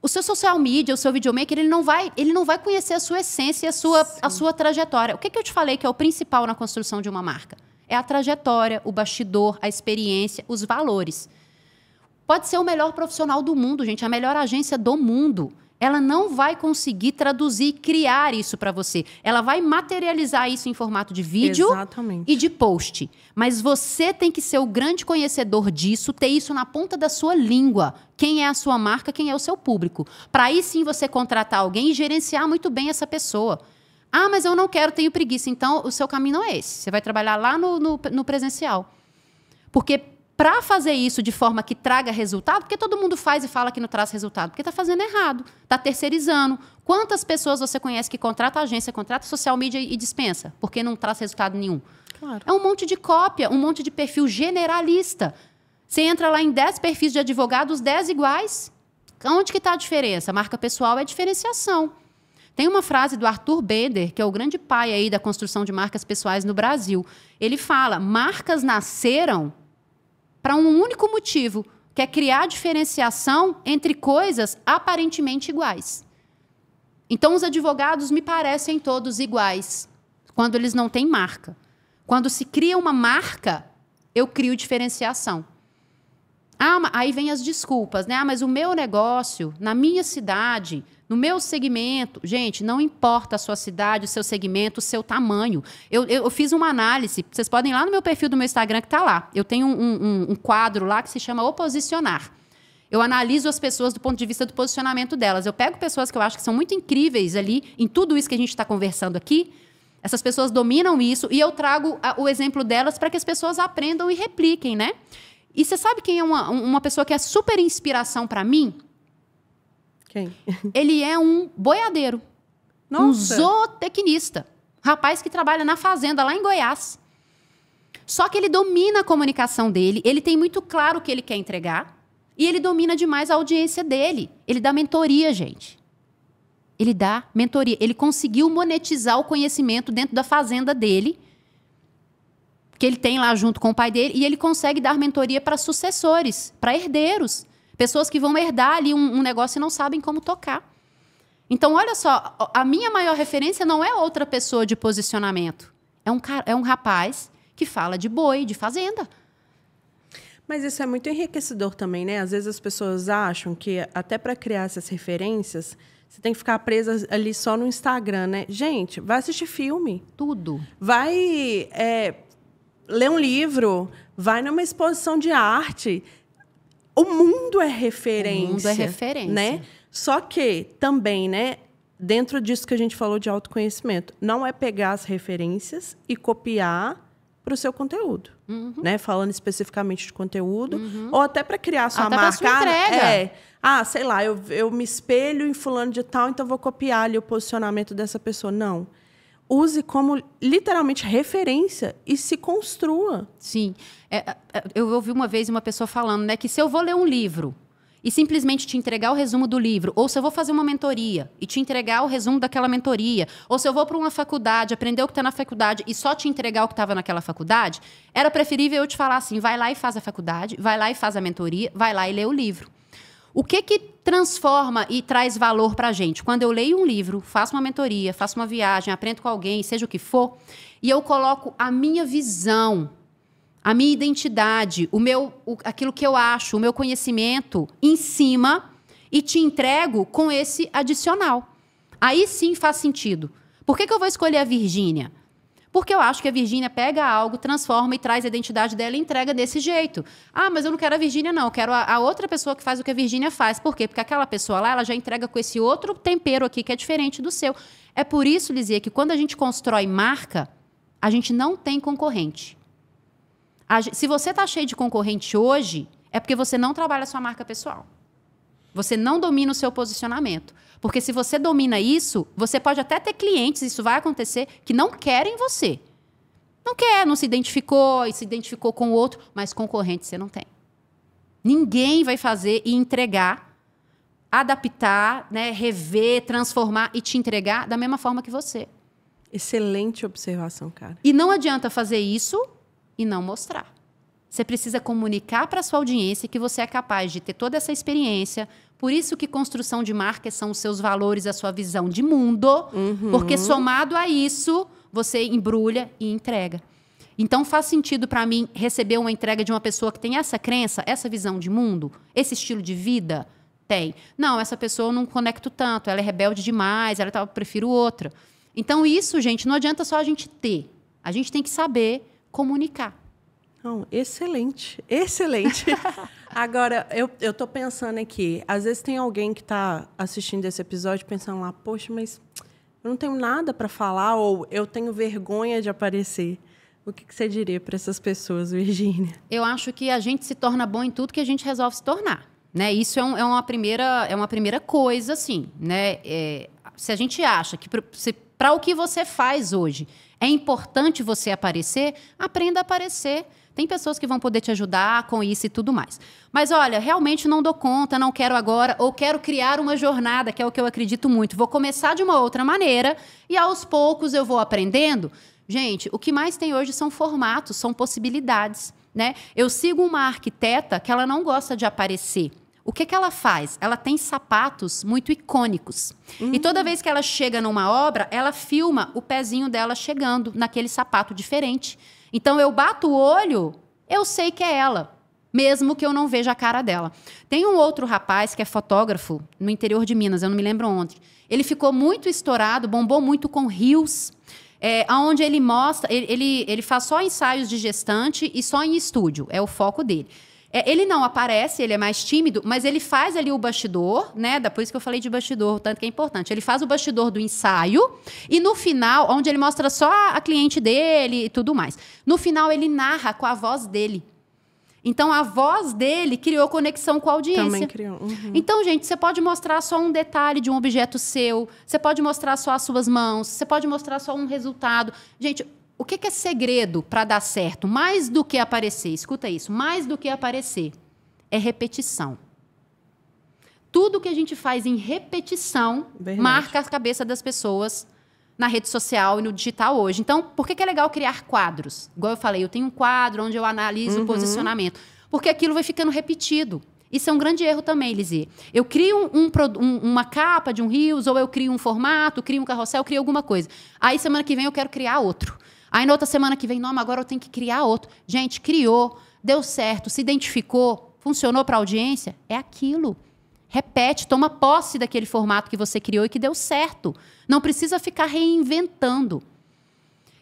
B: O seu social media, o seu videomaker, ele não vai conhecer a sua essência e a sua trajetória. O que eu te falei que é o principal na construção de uma marca? É a trajetória, o bastidor, a experiência, os valores. Pode ser o melhor profissional do mundo, gente, a melhor agência do mundo. Ela não vai conseguir traduzir, criar isso para você. Ela vai materializar isso em formato de vídeo e de post. Mas você tem que ser o grande conhecedor disso, ter isso na ponta da sua língua. Quem é a sua marca, quem é o seu público. Para aí sim você contratar alguém e gerenciar muito bem essa pessoa. Ah, mas eu não quero, tenho preguiça. Então, o seu caminho não é esse. Você vai trabalhar lá no presencial. Porque para fazer isso de forma que traga resultado, porque todo mundo faz e fala que não traz resultado, porque está fazendo errado, está terceirizando. Quantas pessoas você conhece que contrata agência, contrata social media e dispensa, porque não traz resultado nenhum? Claro. É um monte de cópia, um monte de perfil generalista. Você entra lá em 10 perfis de advogados, 10 iguais. Onde que está a diferença? A marca pessoal é diferenciação. Tem uma frase do Arthur Bender, que é o grande pai aí da construção de marcas pessoais no Brasil. Ele fala, marcas nasceram para um único motivo, que é criar diferenciação entre coisas aparentemente iguais. Então, os advogados me parecem todos iguais, quando eles não têm marca. Quando se cria uma marca, eu crio diferenciação. Ah, aí vem as desculpas, né? Ah, mas o meu negócio, na minha cidade, no meu segmento... Gente, não importa a sua cidade, o seu segmento, o seu tamanho. Eu fiz uma análise, vocês podem ir lá no meu perfil do meu Instagram, que está lá. Eu tenho um quadro lá que se chama Oposicionar. Eu analiso as pessoas do ponto de vista do posicionamento delas. Eu pego pessoas que eu acho que são muito incríveis ali, em tudo isso que a gente está conversando aqui. Essas pessoas dominam isso e eu trago o exemplo delas para que as pessoas aprendam e repliquem, né? E você sabe quem é uma pessoa que é super inspiração para mim?
A: Quem?
B: Ele é um boiadeiro. Nossa. Um zootecnista. Rapaz que trabalha na fazenda lá em Goiás. Só que ele domina a comunicação dele, ele tem muito claro o que ele quer entregar e ele domina demais a audiência dele. Ele dá mentoria, gente. Ele dá mentoria. Ele conseguiu monetizar o conhecimento dentro da fazenda dele, que ele tem lá junto com o pai dele, e ele consegue dar mentoria para sucessores, para herdeiros. Pessoas que vão herdar ali um negócio e não sabem como tocar. Então, olha só, a minha maior referência não é outra pessoa de posicionamento. É um rapaz que fala de boi, de fazenda.
A: Mas isso é muito enriquecedor também, né? Às vezes as pessoas acham que até para criar essas referências, você tem que ficar presa ali só no Instagram, né? Gente, vai assistir filme.
B: Tudo.
A: Vai ler um livro, vai numa exposição de arte. O mundo é referência.
B: O mundo é referência.
A: Né? Só que também, né, dentro disso que a gente falou de autoconhecimento, não é pegar as referências e copiar para o seu conteúdo. Né? Falando especificamente de conteúdo, ou até para criar sua
B: até
A: marca.
B: Pra sua entrega.
A: Sei lá, eu me espelho em fulano de tal, então vou copiar ali o posicionamento dessa pessoa. Não. Use como, literalmente, referência e se construa.
B: Sim. Eu ouvi uma vez uma pessoa falando, né, que se eu vou ler um livro e simplesmente te entregar o resumo do livro, ou se eu vou fazer uma mentoria e te entregar o resumo daquela mentoria, ou se eu vou para uma faculdade, aprender o que está na faculdade e só te entregar o que estava naquela faculdade, era preferível eu te falar assim, vai lá e faz a faculdade, vai lá e faz a mentoria, vai lá e lê o livro. O que transforma e traz valor para a gente? Quando eu leio um livro, faço uma mentoria, faço uma viagem, aprendo com alguém, seja o que for, e eu coloco a minha visão, a minha identidade, aquilo que eu acho, o meu conhecimento em cima e te entrego com esse adicional. Aí sim faz sentido. Por que eu vou escolher a Virgínia? Porque eu acho que a Virgínia pega algo, transforma e traz a identidade dela e entrega desse jeito. Ah, mas eu não quero a Virgínia, não. Eu quero a outra pessoa que faz o que a Virgínia faz. Por quê? Porque aquela pessoa lá, ela já entrega com esse outro tempero aqui que é diferente do seu. É por isso, Lizia, que quando a gente constrói marca, a gente não tem concorrente. Se você está cheio de concorrente hoje, é porque você não trabalha a sua marca pessoal. Você não domina o seu posicionamento. Porque se você domina isso, você pode até ter clientes, isso vai acontecer, que não querem você. Não quer, não se identificou e se identificou com o outro, mas concorrente você não tem. Ninguém vai fazer e entregar, adaptar, né, rever, transformar e te entregar da mesma forma que você.
A: Excelente observação, cara.
B: E não adianta fazer isso e não mostrar. Você precisa comunicar para a sua audiência que você é capaz de ter toda essa experiência. Por isso que construção de marca são os seus valores, a sua visão de mundo. Porque somado a isso, você embrulha e entrega. Então faz sentido para mim receber uma entrega de uma pessoa que tem essa crença, essa visão de mundo, esse estilo de vida? Tem. Não, essa pessoa eu não conecto tanto, ela é rebelde demais, eu prefiro outra. Então isso, gente, não adianta só a gente ter. A gente tem que saber comunicar.
A: Não, excelente, excelente. Agora, eu tô pensando aqui, às vezes tem alguém que está assistindo esse episódio pensando lá, poxa, mas eu não tenho nada para falar ou eu tenho vergonha de aparecer. O que você diria para essas pessoas, Virgínia?
B: Eu acho que a gente se torna bom em tudo que a gente resolve se tornar. Né? Isso é uma primeira coisa, assim. Né? Se a gente acha que para o que você faz hoje é importante você aparecer, aprenda a aparecer. Tem pessoas que vão poder te ajudar com isso e tudo mais. Mas, olha, realmente não dou conta, não quero agora, ou quero criar uma jornada, que é o que eu acredito muito. Vou começar de uma outra maneira e, aos poucos, eu vou aprendendo. Gente, o que mais tem hoje são formatos, são possibilidades. Né? Eu sigo uma arquiteta que ela não gosta de aparecer. O que ela faz? Ela tem sapatos muito icônicos. E toda vez que ela chega numa obra, ela filma o pezinho dela chegando naquele sapato diferente. Então, eu bato o olho, eu sei que é ela, mesmo que eu não veja a cara dela. Tem um outro rapaz que é fotógrafo no interior de Minas, eu não me lembro onde. Ele ficou muito estourado, bombou muito com reels, onde ele mostra... Ele faz só ensaios de gestante e só em estúdio, é o foco dele. Ele não aparece, ele é mais tímido, mas ele faz ali o bastidor, né? Por isso que eu falei de bastidor, tanto que é importante. Ele faz o bastidor do ensaio e no final, onde ele mostra só a cliente dele e tudo mais. No final, ele narra com a voz dele. Então, a voz dele criou conexão com a audiência.
A: Também criou.
B: Então, gente, você pode mostrar só um detalhe de um objeto seu, você pode mostrar só as suas mãos, você pode mostrar só um resultado. Gente... O que é segredo para dar certo? Mais do que aparecer, escuta isso, mais do que aparecer, é repetição. Tudo que a gente faz em repetição marca a cabeça das pessoas na rede social e no digital hoje. Então, por que é legal criar quadros? Igual eu falei, eu tenho um quadro onde eu analiso o posicionamento. Porque aquilo vai ficando repetido. Isso é um grande erro também, Lizzie. Eu crio uma capa de um Reels, ou eu crio um formato, crio um carrossel, crio alguma coisa. Aí, semana que vem, eu quero criar outro. Aí, na outra semana que vem, não, mas agora eu tenho que criar outro. Gente, criou. deu certo, se identificou, funcionou para a audiência, é aquilo. Repete, toma posse daquele formato que você criou e que deu certo. Não precisa ficar reinventando.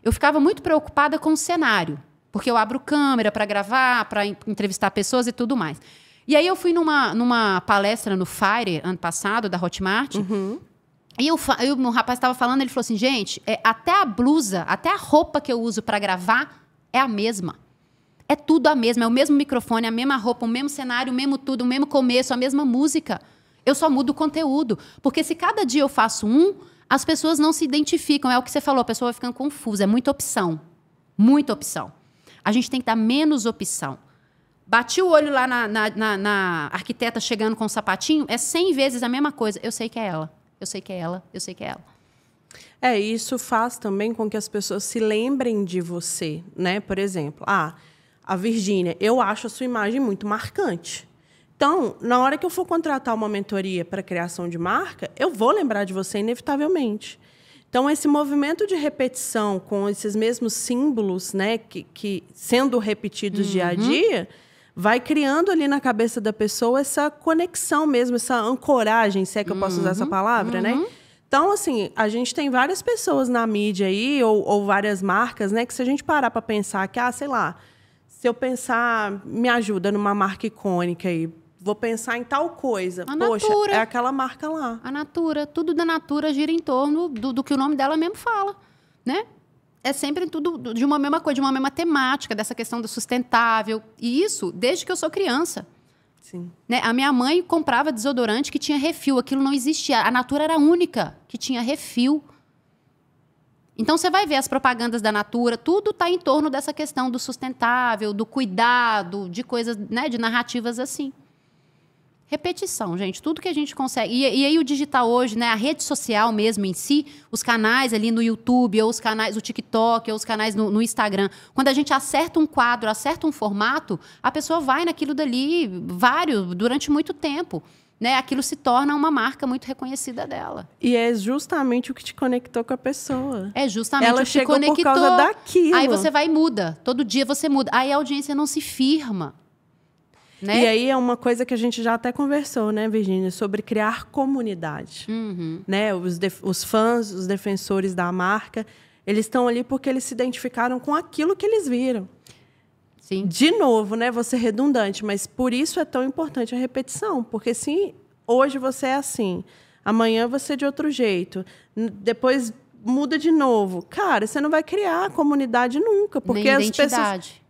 B: Eu ficava muito preocupada com o cenário, porque eu abro câmera para gravar, para entrevistar pessoas e tudo mais. E aí eu fui numa palestra no Fire, ano passado, da Hotmart, e o rapaz estava falando, ele falou assim, gente, até a blusa, até a roupa que eu uso para gravar é a mesma. É tudo a mesma, é o mesmo microfone, a mesma roupa, o mesmo cenário, o mesmo tudo, o mesmo começo, a mesma música. Eu só mudo o conteúdo. Porque se cada dia eu faço as pessoas não se identificam. É o que você falou, a pessoa vai ficando confusa. É muita opção. Muita opção. A gente tem que dar menos opção. Bati o olho lá na arquiteta chegando com o sapatinho, é 100 vezes a mesma coisa. Eu sei que é ela. Eu sei que é ela. Eu sei que é ela.
A: Isso faz também com que as pessoas se lembrem de você, né? Por exemplo, a Virgínia, eu acho a sua imagem muito marcante. Então, na hora que eu for contratar uma mentoria para criação de marca, eu vou lembrar de você inevitavelmente. Então, esse movimento de repetição com esses mesmos símbolos, né, que sendo repetidos dia a dia, vai criando ali na cabeça da pessoa essa conexão mesmo, essa ancoragem, se é que eu posso usar essa palavra, né? Então, assim, a gente tem várias pessoas na mídia aí, ou várias marcas, né, que se a gente parar para pensar que, sei lá, se eu pensar, me ajuda numa marca icônica aí, vou pensar em tal coisa. Poxa, Natura. É aquela marca lá.
B: A Natura. Tudo da Natura gira em torno do que o nome dela mesmo fala, né? É sempre tudo de uma mesma coisa, de uma mesma temática, dessa questão do sustentável. E isso desde que eu sou criança.
A: Sim.
B: Né? A minha mãe comprava desodorante que tinha refil. Aquilo não existia. A Natura era a única que tinha refil. Então, você vai ver as propagandas da Natura, tudo está em torno dessa questão do sustentável, do cuidado, de coisas, né, de narrativas assim. Repetição, gente, tudo que a gente consegue. E aí o digital hoje, né, a rede social mesmo em si, os canais ali no YouTube, ou os canais do TikTok, ou os canais no Instagram, quando a gente acerta um quadro, acerta um formato, a pessoa vai naquilo dali, durante muito tempo. Né, aquilo se torna uma marca muito reconhecida dela.
A: E é justamente o que te conectou com a pessoa.
B: É justamente
A: ela
B: o que te conectou.
A: Por causa daquilo.
B: Aí você vai e muda. Todo dia você muda. Aí a audiência não se firma. Né?
A: E aí é uma coisa que a gente já até conversou, né, Virgínia? Sobre criar comunidade. Né? Os fãs, os defensores da marca, eles estão ali porque eles se identificaram com aquilo que eles viram.
B: Sim.
A: De novo, né, vou ser redundante, mas por isso é tão importante a repetição. Porque se hoje você é assim, amanhã você é de outro jeito, depois muda de novo. Cara, você não vai criar comunidade nunca. Porque
B: nem
A: as
B: identidade.
A: Pessoas...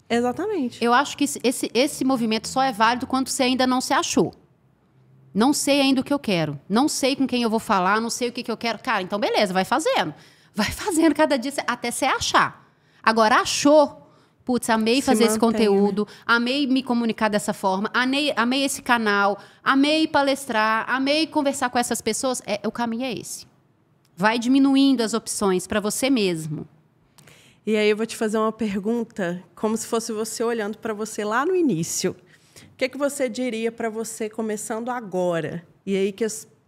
A: Exatamente.
B: Eu acho que esse movimento só é válido quando você ainda não se achou. Não sei ainda o que eu quero. Não sei com quem eu vou falar, não sei o que eu quero. Cara, então beleza, vai fazendo. Vai fazendo cada dia até você achar. Agora, achou... Putz, amei fazer esse conteúdo, amei me comunicar dessa forma, amei esse canal, amei palestrar, amei conversar com essas pessoas. O caminho é esse. Vai diminuindo as opções para você mesmo.
A: E aí eu vou te fazer uma pergunta, como se fosse você olhando para você lá no início. O que você diria para você começando agora? E aí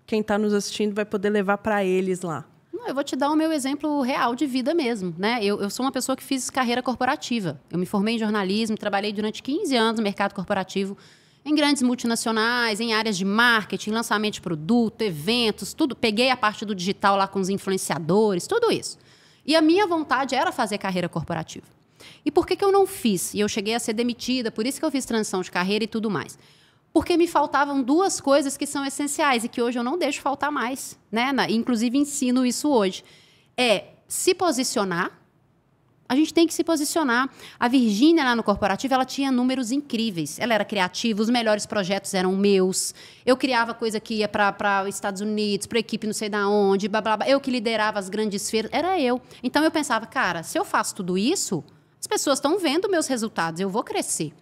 A: quem está nos assistindo vai poder levar para eles lá.
B: Eu vou te dar o meu exemplo real de vida mesmo, né? Eu sou uma pessoa que fiz carreira corporativa. Eu me formei em jornalismo, trabalhei durante 15 anos no mercado corporativo, em grandes multinacionais, em áreas de marketing, lançamento de produto, eventos, tudo. Peguei a parte do digital lá com os influenciadores, tudo isso. E a minha vontade era fazer carreira corporativa. E por que eu não fiz? E eu cheguei a ser demitida, por isso que eu fiz transição de carreira e tudo mais. Porque me faltavam duas coisas que são essenciais e que hoje eu não deixo faltar mais, né? Inclusive ensino isso hoje. Se posicionar. A gente tem que se posicionar. A Virgínia, lá no corporativo, ela tinha números incríveis. Ela era criativa, os melhores projetos eram meus. Eu criava coisa que ia para os Estados Unidos, para a equipe não sei da onde, blá, blá, blá. Eu que liderava as grandes feiras, era eu. Então eu pensava, cara, se eu faço tudo isso, as pessoas estão vendo meus resultados, eu vou crescer.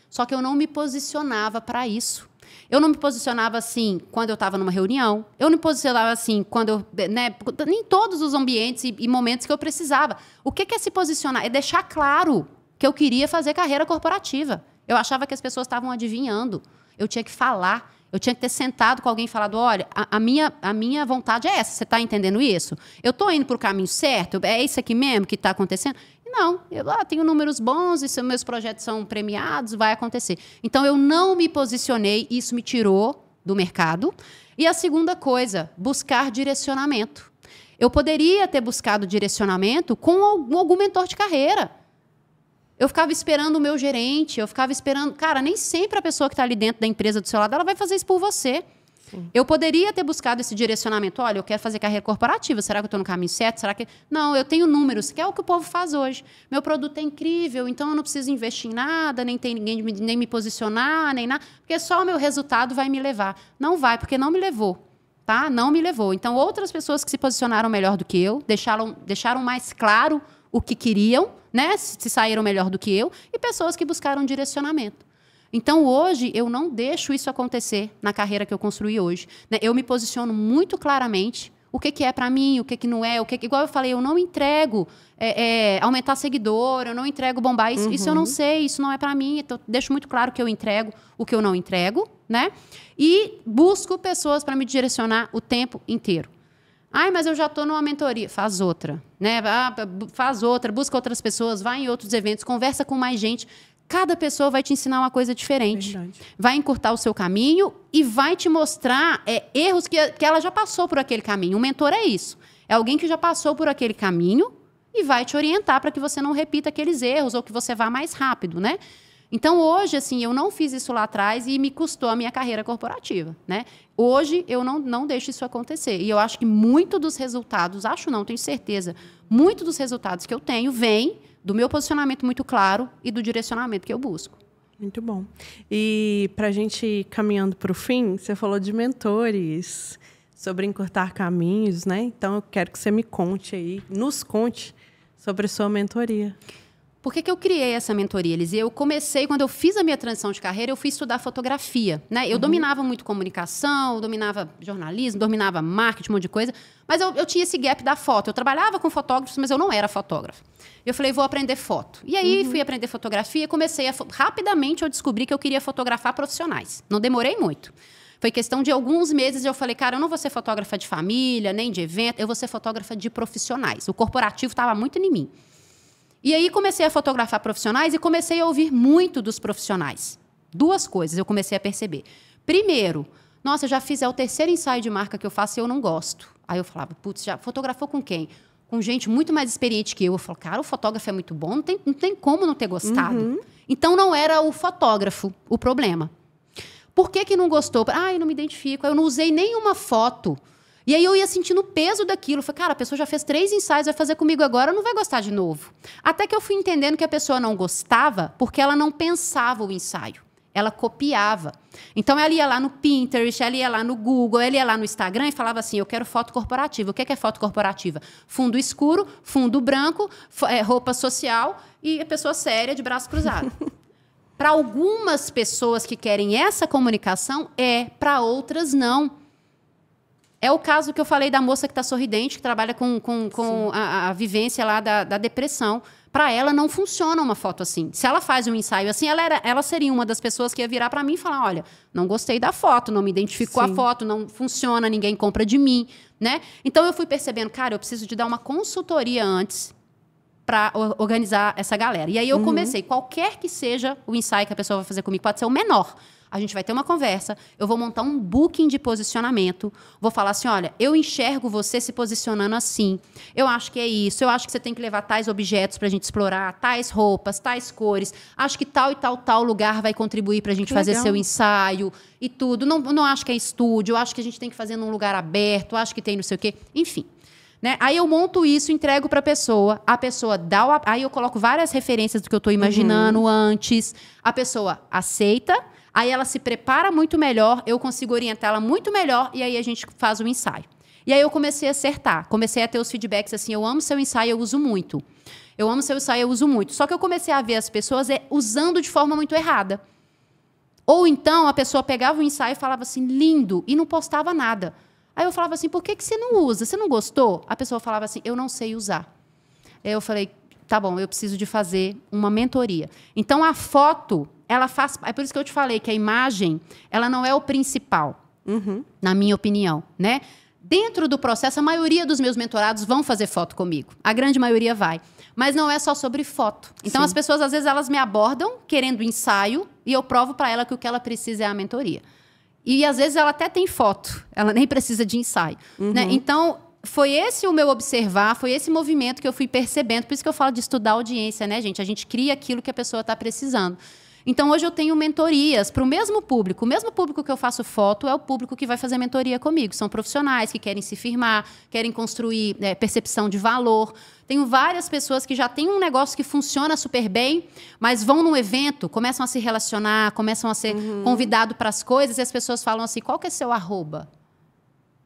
B: Só que eu não me posicionava para isso. Eu não me posicionava assim quando eu estava numa reunião. Eu não me posicionava assim quando eu... Né, em todos os ambientes e momentos que eu precisava. O que é se posicionar? É deixar claro que eu queria fazer carreira corporativa. Eu achava que as pessoas estavam adivinhando. Eu tinha que falar. Eu tinha que ter sentado com alguém e falado, olha, a minha vontade é essa. Você está entendendo isso? Eu estou indo para o caminho certo? É isso aqui mesmo que está acontecendo? Não, eu tenho números bons, e se meus projetos são premiados, vai acontecer. Então, eu não me posicionei, isso me tirou do mercado. E a segunda coisa, buscar direcionamento. Eu poderia ter buscado direcionamento com algum mentor de carreira. Eu ficava esperando o meu gerente, eu ficava esperando... Cara, nem sempre a pessoa que está ali dentro da empresa do seu lado, ela vai fazer isso por você. Sim. Eu poderia ter buscado esse direcionamento. Olha, eu quero fazer carreira corporativa. Será que eu estou no caminho certo? Será que... Não, eu tenho números, que é o que o povo faz hoje. Meu produto é incrível, então eu não preciso investir em nada, nem tem ninguém nem me posicionar, nem nada, porque só o meu resultado vai me levar. Não vai, porque não me levou. Tá? Não me levou. Então, outras pessoas que se posicionaram melhor do que eu, deixaram mais claro o que queriam, né? Se saíram melhor do que eu, e pessoas que buscaram direcionamento. Então, hoje, eu não deixo isso acontecer na carreira que eu construí hoje. Né? Eu me posiciono muito claramente o que é para mim, o que não é. Igual eu falei, eu não entrego aumentar seguidor, eu não entrego bombar. Isso eu não sei, isso não é para mim. Então, deixo muito claro que eu entrego o que eu não entrego, né? E busco pessoas para me direcionar o tempo inteiro. Ai, mas eu já estou numa mentoria. Faz outra, né? Faz outra, busca outras pessoas, vai em outros eventos, conversa com mais gente. Cada pessoa vai te ensinar uma coisa diferente. Verdade. Vai encurtar o seu caminho e vai te mostrar erros que ela já passou por aquele caminho. Um mentor é isso. É alguém que já passou por aquele caminho e vai te orientar para que você não repita aqueles erros ou que você vá mais rápido, né? Então, hoje, assim, eu não fiz isso lá atrás e me custou a minha carreira corporativa, né? Hoje, eu não deixo isso acontecer. E eu acho que muito dos resultados, tenho certeza, muito dos resultados que eu tenho vem do meu posicionamento muito claro e do direcionamento que eu busco.
A: Muito bom. E para a gente ir caminhando para o fim, você falou de mentores, sobre encurtar caminhos, né? Então, eu quero que você nos conte sobre a sua mentoria.
B: Por que eu criei essa mentoria, Elis? Eu comecei, quando eu fiz a minha transição de carreira, eu fui estudar fotografia, né? Eu dominava muito comunicação, dominava jornalismo, dominava marketing, um monte de coisa, mas eu tinha esse gap da foto. Eu trabalhava com fotógrafos, mas eu não era fotógrafa. Eu falei, vou aprender foto. E aí, fui aprender fotografia, rapidamente eu descobri que eu queria fotografar profissionais. Não demorei muito. Foi questão de alguns meses, eu falei, cara, eu não vou ser fotógrafa de família, nem de evento, eu vou ser fotógrafa de profissionais. O corporativo estava muito em mim. E aí comecei a fotografar profissionais e comecei a ouvir muito dos profissionais. Duas coisas eu comecei a perceber. Primeiro, nossa, já fiz, é o terceiro ensaio de marca que eu faço e eu não gosto. Aí eu falava, putz, já fotografou com quem? Com gente muito mais experiente que eu. Eu falo, cara, o fotógrafo é muito bom, não tem como não ter gostado. Então não era o fotógrafo o problema. Por que não gostou? Eu não me identifico, eu não usei nenhuma foto. E aí eu ia sentindo o peso daquilo. Eu falei, cara, a pessoa já fez 3 ensaios, vai fazer comigo agora, não vai gostar de novo. Até que eu fui entendendo que a pessoa não gostava porque ela não pensava o ensaio. Ela copiava. Então, ela ia lá no Pinterest, ela ia lá no Google, ela ia lá no Instagram e falava assim, eu quero foto corporativa. O que é foto corporativa? Fundo escuro, fundo branco, roupa social e a pessoa séria de braço cruzado. Para algumas pessoas que querem essa comunicação, para outras, não. É o caso que eu falei da moça que está sorridente, que trabalha com a vivência lá da depressão. Para ela, não funciona uma foto assim. Se ela faz um ensaio assim, ela seria uma das pessoas que ia virar para mim e falar, olha, não gostei da foto, não me identifico com a foto, não funciona, ninguém compra de mim, né? Então, eu fui percebendo, cara, eu preciso de dar uma consultoria antes para organizar essa galera. E aí, eu comecei, qualquer que seja o ensaio que a pessoa vai fazer comigo, pode ser o menor. A gente vai ter uma conversa, eu vou montar um booking de posicionamento, vou falar assim, olha, eu enxergo você se posicionando assim, eu acho que é isso, eu acho que você tem que levar tais objetos para a gente explorar, tais roupas, tais cores, acho que tal e tal lugar vai contribuir para a gente fazer seu ensaio e tudo, não acho que é estúdio, eu acho que a gente tem que fazer num lugar aberto, acho que tem não sei o quê, enfim. Né? Aí eu monto isso, entrego para a pessoa dá aí eu coloco várias referências do que eu estou imaginando antes, a pessoa aceita. Aí ela se prepara muito melhor, eu consigo orientá-la muito melhor e aí a gente faz o ensaio. E aí eu comecei a acertar, comecei a ter os feedbacks assim, eu amo seu ensaio, eu uso muito. Eu amo seu ensaio, eu uso muito. Só que eu comecei a ver as pessoas usando de forma muito errada. Ou então a pessoa pegava o ensaio e falava assim, lindo, e não postava nada. Aí eu falava assim, por que você não usa? Você não gostou? A pessoa falava assim, eu não sei usar. Aí eu falei, tá bom, eu preciso de fazer uma mentoria. Então a foto... é por isso que eu te falei que a imagem, ela não é o principal, na minha opinião, né? dentro do processo, a maioria dos meus mentorados vão fazer foto comigo. A grande maioria vai. Mas não é só sobre foto. Então, as pessoas, às vezes, elas me abordam querendo ensaio e eu provo para ela que o que ela precisa é a mentoria. E, às vezes, ela até tem foto. Ela nem precisa de ensaio. Né? Então, foi esse o meu observar, foi esse movimento que eu fui percebendo. Por isso que eu falo de estudar a audiência, né, gente? A gente cria aquilo que a pessoa está precisando. Então, hoje eu tenho mentorias para o mesmo público. O mesmo público que eu faço foto é o público que vai fazer mentoria comigo. São profissionais que querem se firmar, querem construir percepção de valor. Tenho várias pessoas que já têm um negócio que funciona super bem, mas vão num evento, começam a se relacionar, começam a ser convidados para as coisas e as pessoas falam assim, qual que é seu arroba?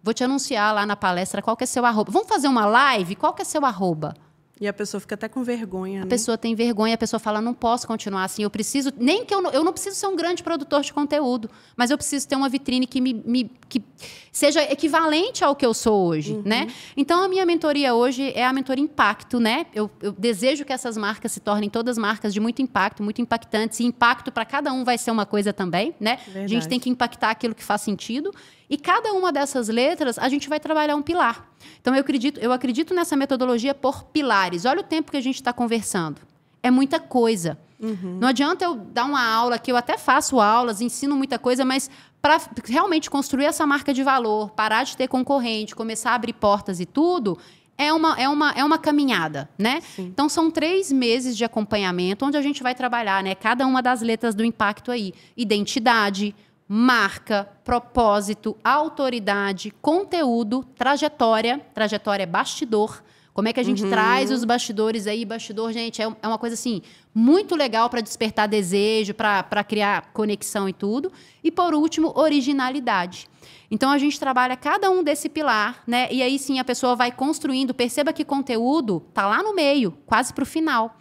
B: Vou te anunciar lá na palestra qual que é seu arroba. Vamos fazer uma live? Qual que é seu arroba?
A: E a pessoa fica até com vergonha, né?
B: A pessoa tem vergonha, a pessoa fala, não posso continuar assim, eu preciso... Nem que eu não preciso ser um grande produtor de conteúdo, mas eu preciso ter uma vitrine que seja equivalente ao que eu sou hoje, né? Então, a minha mentoria hoje é a mentoria Impacto, né? Eu desejo que essas marcas se tornem todas marcas de muito impacto, muito impactantes, e impacto para cada um vai ser uma coisa também, né?
A: Verdade.
B: A gente tem que impactar aquilo que faz sentido. E cada uma dessas letras, a gente vai trabalhar um pilar. Então, eu acredito nessa metodologia por pilares. Olha o tempo que a gente está conversando. É muita coisa. Não adianta eu dar uma aula, que eu até faço aulas, ensino muita coisa, mas para realmente construir essa marca de valor, parar de ter concorrente, começar a abrir portas e tudo, é uma caminhada, né?
A: Sim.
B: Então, são 3 meses de acompanhamento, onde a gente vai trabalhar, né, cada uma das letras do impacto aí. Identidade, marca, propósito, autoridade, conteúdo, trajetória. Trajetória é bastidor. Como é que a gente traz os bastidores aí? Bastidor, gente, é uma coisa assim muito legal para despertar desejo, para criar conexão e tudo. E, por último, originalidade. Então, a gente trabalha cada um desse pilar, né? E aí, sim, a pessoa vai construindo. Perceba que conteúdo está lá no meio, quase para o final.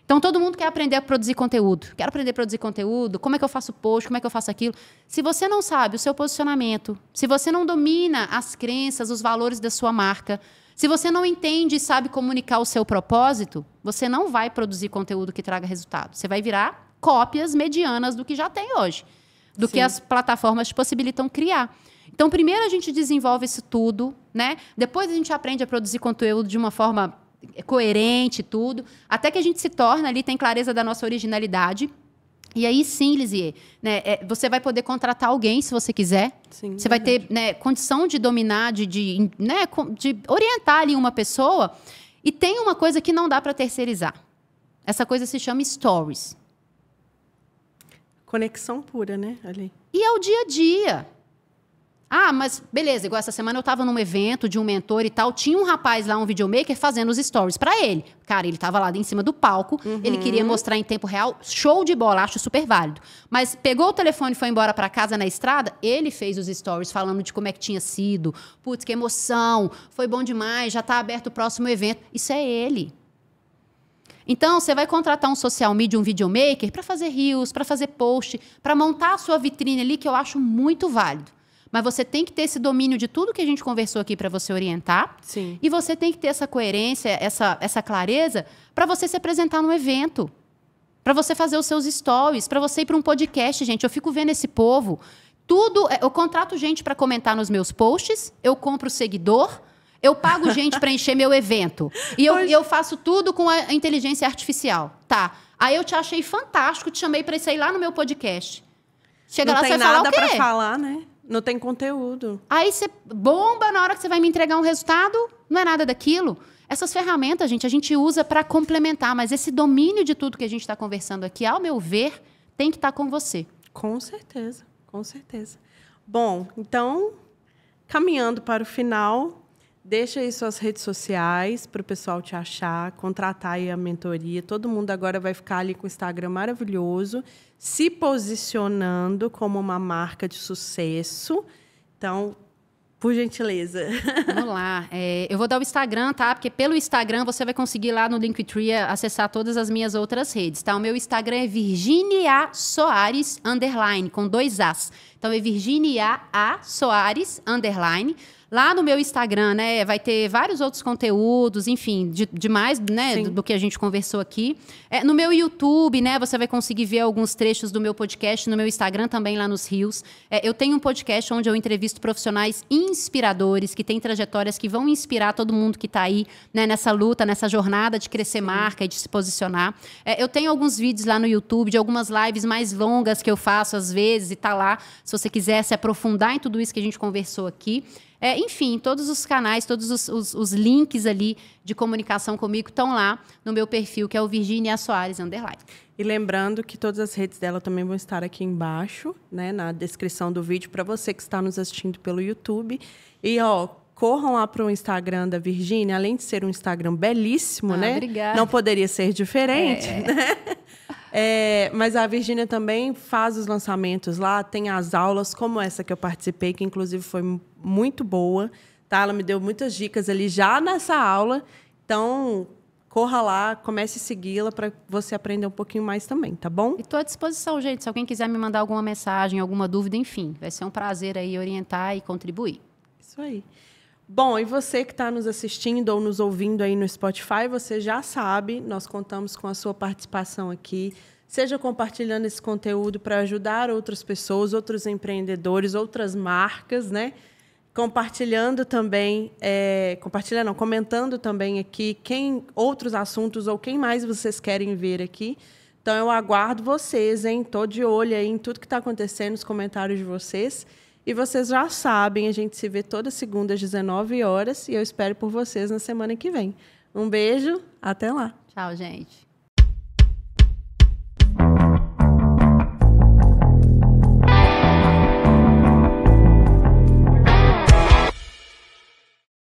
B: Então, todo mundo quer aprender a produzir conteúdo. Quero aprender a produzir conteúdo, como é que eu faço post, como é que eu faço aquilo. Se você não sabe o seu posicionamento, se você não domina as crenças, os valores da sua marca, se você não entende e sabe comunicar o seu propósito, você não vai produzir conteúdo que traga resultado. Você vai virar cópias medianas do que já tem hoje, do que as plataformas te possibilitam criar. Então, primeiro a gente desenvolve isso tudo, né? Depois a gente aprende a produzir conteúdo de uma forma coerente, tudo, até que a gente se torna ali, tem clareza da nossa originalidade. E aí sim, Lisier, né, você vai poder contratar alguém se você quiser.
A: Sim,
B: você vai ter, né, condição de dominar, de orientar ali uma pessoa. E tem uma coisa que não dá para terceirizar. Essa coisa se chama stories.
A: Conexão pura, né? Ali.
B: E é o dia a dia. Ah, mas beleza, igual essa semana eu estava num evento de um mentor e tal, tinha um rapaz lá, um videomaker, fazendo os stories para ele. Cara, ele estava lá em cima do palco, ele queria mostrar em tempo real, show de bola, acho super válido. Mas pegou o telefone e foi embora para casa na estrada, ele fez os stories falando de como é que tinha sido. Putz, que emoção, foi bom demais, já está aberto o próximo evento. Isso é ele. Então, você vai contratar um social media, um videomaker, para fazer reels, para fazer post, para montar a sua vitrine ali, que eu acho muito válido. Mas você tem que ter esse domínio de tudo que a gente conversou aqui para você orientar.
A: Sim.
B: E você tem que ter essa coerência, essa clareza para você se apresentar no evento. Para você fazer os seus stories, para você ir para um podcast, gente. Eu fico vendo esse povo. Tudo, eu contrato gente para comentar nos meus posts, eu compro seguidor, eu pago gente para encher meu evento. E eu faço tudo com a inteligência artificial. Tá. Aí eu te achei fantástico, te chamei para ir lá no meu podcast. Chega lá, você vai falar o quê?
A: Não tem nada para falar, né? Não tem conteúdo.
B: Aí você bomba na hora que você vai me entregar um resultado, não é nada daquilo. Essas ferramentas, gente, a gente usa para complementar, mas esse domínio de tudo que a gente está conversando aqui, ao meu ver, tem que estar com você.
A: Com certeza, com certeza. Bom, então, caminhando para o final, deixa aí suas redes sociais para o pessoal te achar, contratar aí a mentoria. Todo mundo agora vai ficar ali com o Instagram maravilhoso, se posicionando como uma marca de sucesso. Então, por gentileza.
B: Vamos lá. Eu vou dar o Instagram, tá? Porque pelo Instagram você vai conseguir lá no Linktree acessar todas as minhas outras redes, tá? O meu Instagram é Virginia Soares _, com 2 As. Então, é Virginia A Soares _. Lá no meu Instagram, né, vai ter vários outros conteúdos, enfim, de mais, né, do que a gente conversou aqui. No meu YouTube, né, você vai conseguir ver alguns trechos do meu podcast, no meu Instagram também, lá nos Rios. Eu tenho um podcast onde eu entrevisto profissionais inspiradores, que têm trajetórias que vão inspirar todo mundo que está aí, né, nessa luta, nessa jornada de crescer marca e de se posicionar. Eu tenho alguns vídeos lá no YouTube, de algumas lives mais longas que eu faço às vezes, e tá lá, se você quiser se aprofundar em tudo isso que a gente conversou aqui. Enfim, todos os canais, todos os links ali de comunicação comigo estão lá no meu perfil, que é o Virginia Soares _.
A: E lembrando que todas as redes dela também vão estar aqui embaixo, né, na descrição do vídeo, para você que está nos assistindo pelo YouTube. E, corram lá para o Instagram da Virginia, além de ser um Instagram belíssimo, né?
B: Obrigada.
A: Não poderia ser diferente, né? Mas a Virginia também faz os lançamentos lá, tem as aulas como essa que eu participei, que inclusive foi muito boa, tá? Ela me deu muitas dicas ali já nessa aula. Então, corra lá, comece a segui-la para você aprender um pouquinho mais também, tá bom?
B: E estou à disposição, gente. Se alguém quiser me mandar alguma mensagem, alguma dúvida, enfim, vai ser um prazer aí orientar e contribuir.
A: Isso aí. Bom, e você que está nos assistindo ou nos ouvindo aí no Spotify, você já sabe, nós contamos com a sua participação aqui. Seja compartilhando esse conteúdo para ajudar outras pessoas, outros empreendedores, outras marcas, né? Compartilhando também, comentando também aqui outros assuntos ou quem mais vocês querem ver aqui. Então, eu aguardo vocês, hein? Estou de olho aí em tudo que está acontecendo, nos comentários de vocês. E vocês já sabem, a gente se vê toda segunda às 19 horas e eu espero por vocês na semana que vem. Um beijo, até lá.
B: Tchau, gente.